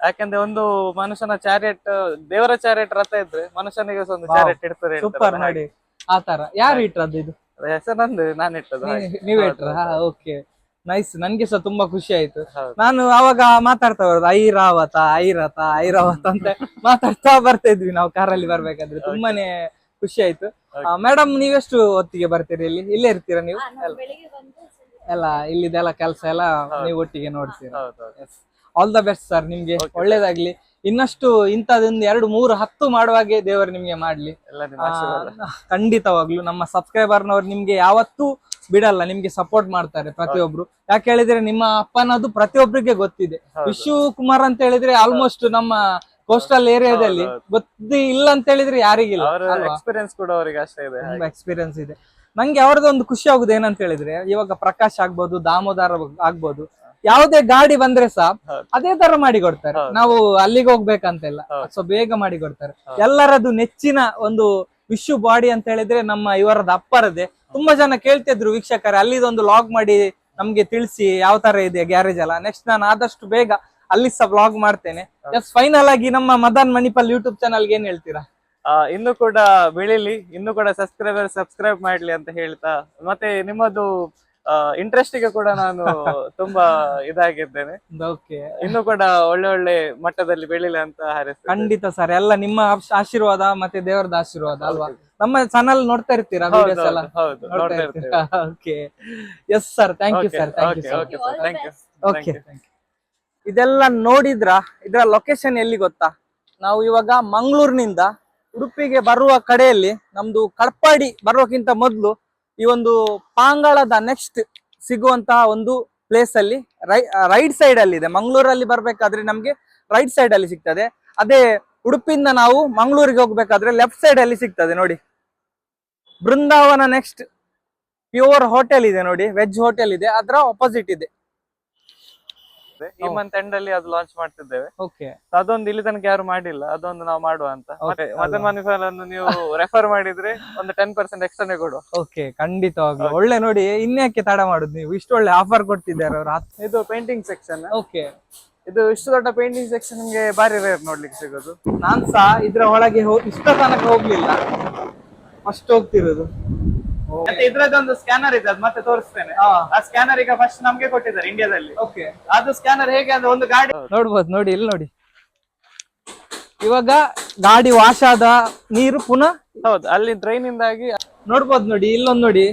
ಯಾಕಂದ್ರೆ ಒಂದು ಮನುಷ್ಯನ ಚಾರಿಯಟ್, ದೇವರ ಚಾರಿಯಟ್ ರಥ ಇದ್ರೆ ಮನುಷ್ಯನಿಗೆ ಒಂದು ಚಾರಿಯಟ್ ಇಡ್ತಾರೆ. ಸೂಪರ್ ನೋಡಿ, ಆತರ ಯಾರು ಇಟ್ರದ್ದು? ಇದು ಹೆಸರು ನಂದು, ನಾನು ಇಟ್ಟದ್ದು. ನೀವ್ ಇಟ್ರ? Okay, nice. ನನ್ಗೆ ಸಹ ತುಂಬಾ ಖುಷಿ ಆಯ್ತು. ನಾನು ಅವಾಗ ಮಾತಾಡ್ತಾ ಬರೋದು ಐರಾವತ ಅಂತ ಮಾತಾಡ್ತಾ ಬರ್ತಾ ಇದ್ವಿ ನಾವು ಕಾರಲ್ಲಿ ಬರ್ಬೇಕಾದ್ರೆ. ತುಂಬಾನೇ ಖುಷಿ ಆಯ್ತು. ಮೇಡಮ್, ನೀವೆಷ್ಟು ಹೊತ್ತಿಗೆ ಬರ್ತೀರಿ ಇಲ್ಲಿ? ಇಲ್ಲೇ ಇರ್ತೀರಾ ನೀವು ಎಲ್ಲ? ಇಲ್ಲಿದೆಲ್ಲ ಕೆಲಸ ಎಲ್ಲ ನೀವು ಒಟ್ಟಿಗೆ ನೋಡ್ತೀರಾ? ಆಲ್ ದ ಬೆಸ್ಟ್ ಸರ್, ನಿಮ್ಗೆ ಒಳ್ಳೇದಾಗ್ಲಿ. ಇನ್ನಷ್ಟು ಇಂಥದೊಂದು 2, 3, 10 ಮಾಡುವಾಗೆ ದೇವರು ನಿಮ್ಗೆ ಮಾಡ್ಲಿ. ಖಂಡಿತವಾಗ್ಲು ನಮ್ಮ ಸಬ್ಸ್ಕ್ರೈಬರ್ನವ್ರು ನಿಮ್ಗೆ ಯಾವತ್ತೂ ಬಿಡಲ್ಲ, ನಿಮ್ಗೆ ಸಪೋರ್ಟ್ ಮಾಡ್ತಾರೆ ಪ್ರತಿಯೊಬ್ರು. ಯಾಕೆ ಹೇಳಿದ್ರೆ ನಿಮ್ಮ ಅಪ್ಪನದು ಪ್ರತಿಯೊಬ್ಬರಿಗೆ ಗೊತ್ತಿದೆ. ವಿಶು ಕುಮಾರ್ ಅಂತ ಹೇಳಿದ್ರೆ ಆಲ್ಮೋಸ್ಟ್ ನಮ್ಮ ಕೋಸ್ಟಲ್ ಏರಿಯಾದಲ್ಲಿ ಗೊತ್ತಿ ಇಲ್ಲ ಅಂತ ಹೇಳಿದ್ರೆ ಯಾರಿಗಿಲ್ಲ. ಎಕ್ಸ್ಪೀರಿಯನ್ಸ್ ಕೂಡ ಅವರಿಗೆ ಅಷ್ಟೇ ಇದೆ, ತುಂಬಾ ಎಕ್ಸ್ಪೀರಿಯನ್ಸ್ ಇದೆ. ನಂಗೆ ಅವ್ರದ್ದೊಂದು ಖುಷಿ ಆಗುದು ಏನಂತ ಹೇಳಿದ್ರೆ, ಇವಾಗ ಪ್ರಕಾಶ್ ಆಗ್ಬೋದು, ದಾಮೋದರ ಆಗ್ಬೋದು, ಯಾವುದೇ ಗಾಡಿ ಬಂದ್ರೆ ಸಹ ಅದೇ ತರ ಮಾಡಿ ಕೊಡ್ತಾರೆ. ನಾವು ಅಲ್ಲಿಗೆ ಹೋಗ್ಬೇಕಂತೆಲ್ಲ, ಸೊ ಬೇಗ ಮಾಡಿ ಕೊಡ್ತಾರೆ. ಎಲ್ಲರದ್ದು ನೆಚ್ಚಿನ ಒಂದು ವಿಶ್ವ ಬಾಡಿ ಅಂತ ಹೇಳಿದ್ರೆ ನಮ್ಮ ಇವರದ್ದು ಅಪ್ಪರದೇ. ತುಂಬಾ ಜನ ಕೇಳ್ತಿದ್ರು ವೀಕ್ಷಕರೇ, ಅಲ್ಲಿದೊಂದು ಲಾಗ್ ಮಾಡಿ ನಮ್ಗೆ ತಿಳಿಸಿ ಯಾವ ತರ ಇದೆ ಗ್ಯಾರೇಜ್ ಎಲ್ಲ. ನೆಕ್ಸ್ಟ್ ನಾನು ಆದಷ್ಟು ಬೇಗ ಅಲ್ಲಿ ಸಹ ಬ್ಲಾಗ್ ಮಾಡ್ತೇನೆ. ಜಸ್ಟ್ ಫೈನಲ್ ಆಗಿ ನಮ್ಮ ಮದನ್ ಮಣಿಪಾಲ್ ಯೂಟ್ಯೂಬ್ ಚಾನಲ್ಗೆ ಏನ್ ಹೇಳ್ತೀರಾ? ಇನ್ನು ಕೂಡ ಬೆಳಿಲಿ, ಇನ್ನು ಕೂಡ ಸಬ್ಸ್ಕ್ರೈಬ್ ಮಾಡ್ಲಿ ಅಂತ ಹೇಳ್ತಾ, ಮತ್ತೆ ನಿಮ್ಮದು ಇಂಟ್ರೆಸ್ಟ್ ಗೆ ಕೂಡ ನಾನು ತುಂಬಾ ಇದಾಗಿದ್ದೇನೆ. ಓಕೆ, ಇನ್ನು ಕೂಡ ಒಳ್ಳೆ ಒಳ್ಳೆ ಮಟ್ಟದಲ್ಲಿ ಬೆಳಿಲಿ ಅಂತ ಹಾರೈಸ್ತೇನೆ. ಖಂಡಿತ ಸರ್. ಎಲ್ಲ ನಿಮ್ಮ ಆಶೀರ್ವಾದ ಮತ್ತೆ ದೇವರದ ಆಶೀರ್ವಾದ ಅಲ್ವಾ? ನಮ್ಮ ಚಾನಲ್ ನೋಡ್ತಾ ಇರ್ತೀರಾ ಹೌದು, ವಿಡಿಯೋಸ್ ಎಲ್ಲ? ಹೌದು, ನೋಡ್ತಾ ನೋಡ್ತಾ ಇರ್ತೀರಾ? ಇರ್ತೇವೆ. Okay, yes sir, thank you sir, thank you okay sir. Okay sir, thank you. Okay, ಇದೆಲ್ಲ ನೋಡಿದ್ರ ಇದರ ಲೊಕೇಶನ್ ಎಲ್ಲಿ ಗೊತ್ತಾ? ನಾವು ಇವಾಗ ಮಂಗಳೂರಿನಿಂದ ಉಡುಪಿಗೆ ಬರುವ ಕಡೆಯಲ್ಲಿ ನಮ್ದು ಕಡ್ಪಾಡಿ ಬರೋಕ್ಕಿಂತ ಮೊದಲು ಈ ಒಂದು ಪಾಂಗಾಳದ ನೆಕ್ಸ್ಟ್ ಸಿಗುವಂತಹ ಒಂದು ಪ್ಲೇಸ್ ಅಲ್ಲಿ ರೈಟ್ ಸೈಡ್ ಅಲ್ಲಿ ಇದೆ. ಮಂಗಳೂರಲ್ಲಿ ಬರ್ಬೇಕಾದ್ರೆ ನಮ್ಗೆ ರೈಟ್ ಸೈಡ್ ಅಲ್ಲಿ ಸಿಗ್ತದೆ. ಅದೇ ಉಡುಪಿಯಿಂದ ನಾವು ಮಂಗಳೂರಿಗೆ ಹೋಗ್ಬೇಕಾದ್ರೆ ಲೆಫ್ಟ್ ಸೈಡ್ ಅಲ್ಲಿ ಸಿಗ್ತದೆ ನೋಡಿ. ಬೃಂದಾವನ ನೆಕ್ಸ್ಟ್ ಪ್ಯೂರ್ ಹೋಟೆಲ್ ಇದೆ ನೋಡಿ, ವೆಜ್ ಹೋಟೆಲ್ ಇದೆ, ಅದರ ಆಪೋಸಿಟ್ ಇದೆ. ಈ ಮಂತ್ ಎಂಡ್ ಅಲ್ಲಿ ಅದು ಲಾಂಚ್ ಮಾಡ್ತಿದ್ದೇವೆ. ಓಕೆ, ಅದೊಂದು ಇಲ್ಲಿ ತನಕ ಯಾರು ಮಾಡಿಲ್ಲ, ಅದೊಂದು ನಾವು ಮಾಡುವ ಅಂತ. ಮತ್ತೆ ಮದನ್ ಮಣಿಪಾಲ್ ಅನ್ನು ನೀವು ರೆಫರ್ ಮಾಡಿದ್ರೆ ಒಂದು 10% ಎಕ್ಸ್ಟ್ರಾನೇ ಕೊಡುವ. ಓಕೆ, ಖಂಡಿತವಾಗ್ಲು ಒಳ್ಳೆ. ನೋಡಿ, ಇನ್ಯಾಕೆ ತಡ ಮಾಡುದು ನೀವು, ಇಷ್ಟು ಒಳ್ಳೆ ಆಫರ್ ಕೊಡ್ತಿದ್ದಾರೆ ಅವರು. ಇದು ಪೇಂಟಿಂಗ್ ಸೆಕ್ಷನ್. ಓಕೆ, ಇದು ಇಷ್ಟು ದೊಡ್ಡ ಪೇಂಟಿಂಗ್ ಸೆಕ್ಷನ್ ನಿಮ್ಗೆ ಬಾರಿ ರೇರ್ ನೋಡ್ಲಿಕ್ಕೆ ಸಿಗೋದು. ನಾನ್ ಸಹ ಇದ್ರ ಒಳಗೆ ಇಷ್ಟ ತನಕ ಹೋಗ್ಲಿಲ್ಲ, ಫಸ್ಟ್ ಹೋಗ್ತಿರೋದು. ಮತ್ತೆ ಇದ್ರದ್ದೊಂದು ಸ್ಕ್ಯಾನರ್ ಇದೆ, ಅದು ಮತ್ತೆ ತೋರಿಸ್ತೇನೆ. ಆ ಸ್ಕ್ಯಾನರ್ ಈಗ ಫಸ್ಟ್ ನಮ್ಗೆ ಕೊಟ್ಟಿದ್ದಾರೆ ಇಂಡಿಯಾದಲ್ಲಿ. ಓಕೆ, ಅದು ಸ್ಕ್ಯಾನರ್ ಹೇಗೆ ಅಂದ್ರೆ ಒಂದು ಗಾಡಿ ನೋಡ್ಬೋದು ನೋಡಿ, ಇಲ್ಲಿ ನೋಡಿ. ಇವಾಗ ಗಾಡಿ ವಾಶ್ ಆದ ನೀರು ಪುನಃ, ಹೌದು, ಅಲ್ಲಿ ಡ್ರೈನ್ ಇಂದಾಗಿ ನೋಡ್ಬೋದು ನೋಡಿ. ಇಲ್ಲೊಂದು ನೋಡಿ,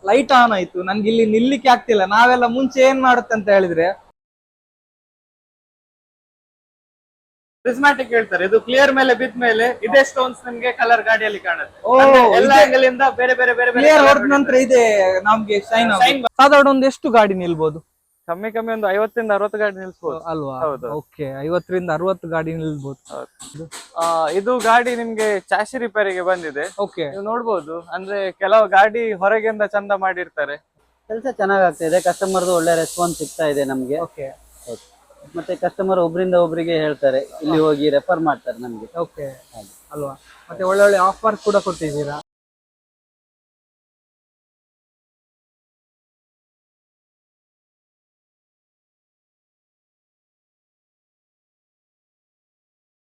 ಲೈಟ್ ಆನ್ ಆಯ್ತು. ನನ್ಗೆ ಇಲ್ಲಿ ನಿಲ್ಲಿಕ್ಕೆ ಆಗ್ತಿಲ್ಲ. ನಾವೆಲ್ಲ ಮುಂಚೆ ಏನ್ ಮಾಡುತ್ತೆ ಅಂತ ಹೇಳಿದ್ರೆ ಪ್ರಿಸ್ಮ್ಯಾಟಿಕ್ ಹೇಳ್ತಾರೆ. ಇದು ಕ್ಲಿಯರ್ ಮೇಲೆ ಬಿದ್ದ ಮೇಲೆ ಇದೇ ಸ್ಟೋನ್ಸ್ ನಿಮ್ಗೆ ಕಲರ್ ಗಾಡಿಯಲ್ಲಿ ಕಾಣುತ್ತೆ. ಎಲ್ಲ ಆಂಗಲ್ ಇಂದ ಬೇರೆ ಬೇರೆ ಬೇರೆ ಬೇರೆ ಕ್ಲಿಯರ್ ಹೊಡೆದ ನಂತರ ಇದೆ ನಮ್ಗೆ ಶೈನ್. ಸಾಧಾರಣ ಒಂದು ಎಷ್ಟು ಗಾಡಿ ನಿಲ್ಬಹುದು? ಕಮ್ಮಿ ಕಮ್ಮಿ ಒಂದು 50 ಇಂದ 60 ಗಾಡಿ ನಿಲ್ಸ್ಬೋದು ಅಲ್ವಾ? ಹೌದು. ಓಕೆ, 50 ರಿಂದ 60 ಗಾಡಿ ನಿಲ್ಬಹುದು. ಇದು ಗಾಡಿ ನಿಮ್ಗೆ ಚಾಸಿ ರಿಪೇರಿಗೆ ಬಂದಿದೆ. ಓಕೆ, ನೀವು ನೋಡ್ಬೋದು. ಅಂದ್ರೆ ಕೆಲವು ಗಾಡಿ ಹೊರಗಿಂದ ಚಂದ ಮಾಡಿರ್ತಾರೆ. ಕೆಲಸ ಚೆನ್ನಾಗ್ ಆಗ್ತಾ ಇದೆ, ಕಸ್ಟಮರ್ದು ಒಳ್ಳೆ ರೆಸ್ಪಾನ್ಸ್ ಸಿಗ್ತಾ ಇದೆ ನಮ್ಗೆ. ಓಕೆ, ಮತ್ತೆ ಕಸ್ಟಮರ್ ಒಬ್ರಿಂದ ಒಬ್ರಿಗೆ ಹೇಳ್ತಾರೆ, ಇಲ್ಲಿ ಹೋಗಿ ರೆಫರ್ ಮಾಡ್ತಾರೆ ನಮ್ಗೆ. ಓಕೆ, ಅಲ್ವಾ? ಮತ್ತೆ ಒಳ್ಳೆ ಒಳ್ಳೆ ಆಫರ್ ಕೂಡ ಕೊಟ್ಟಿದ್ದೀರಾ.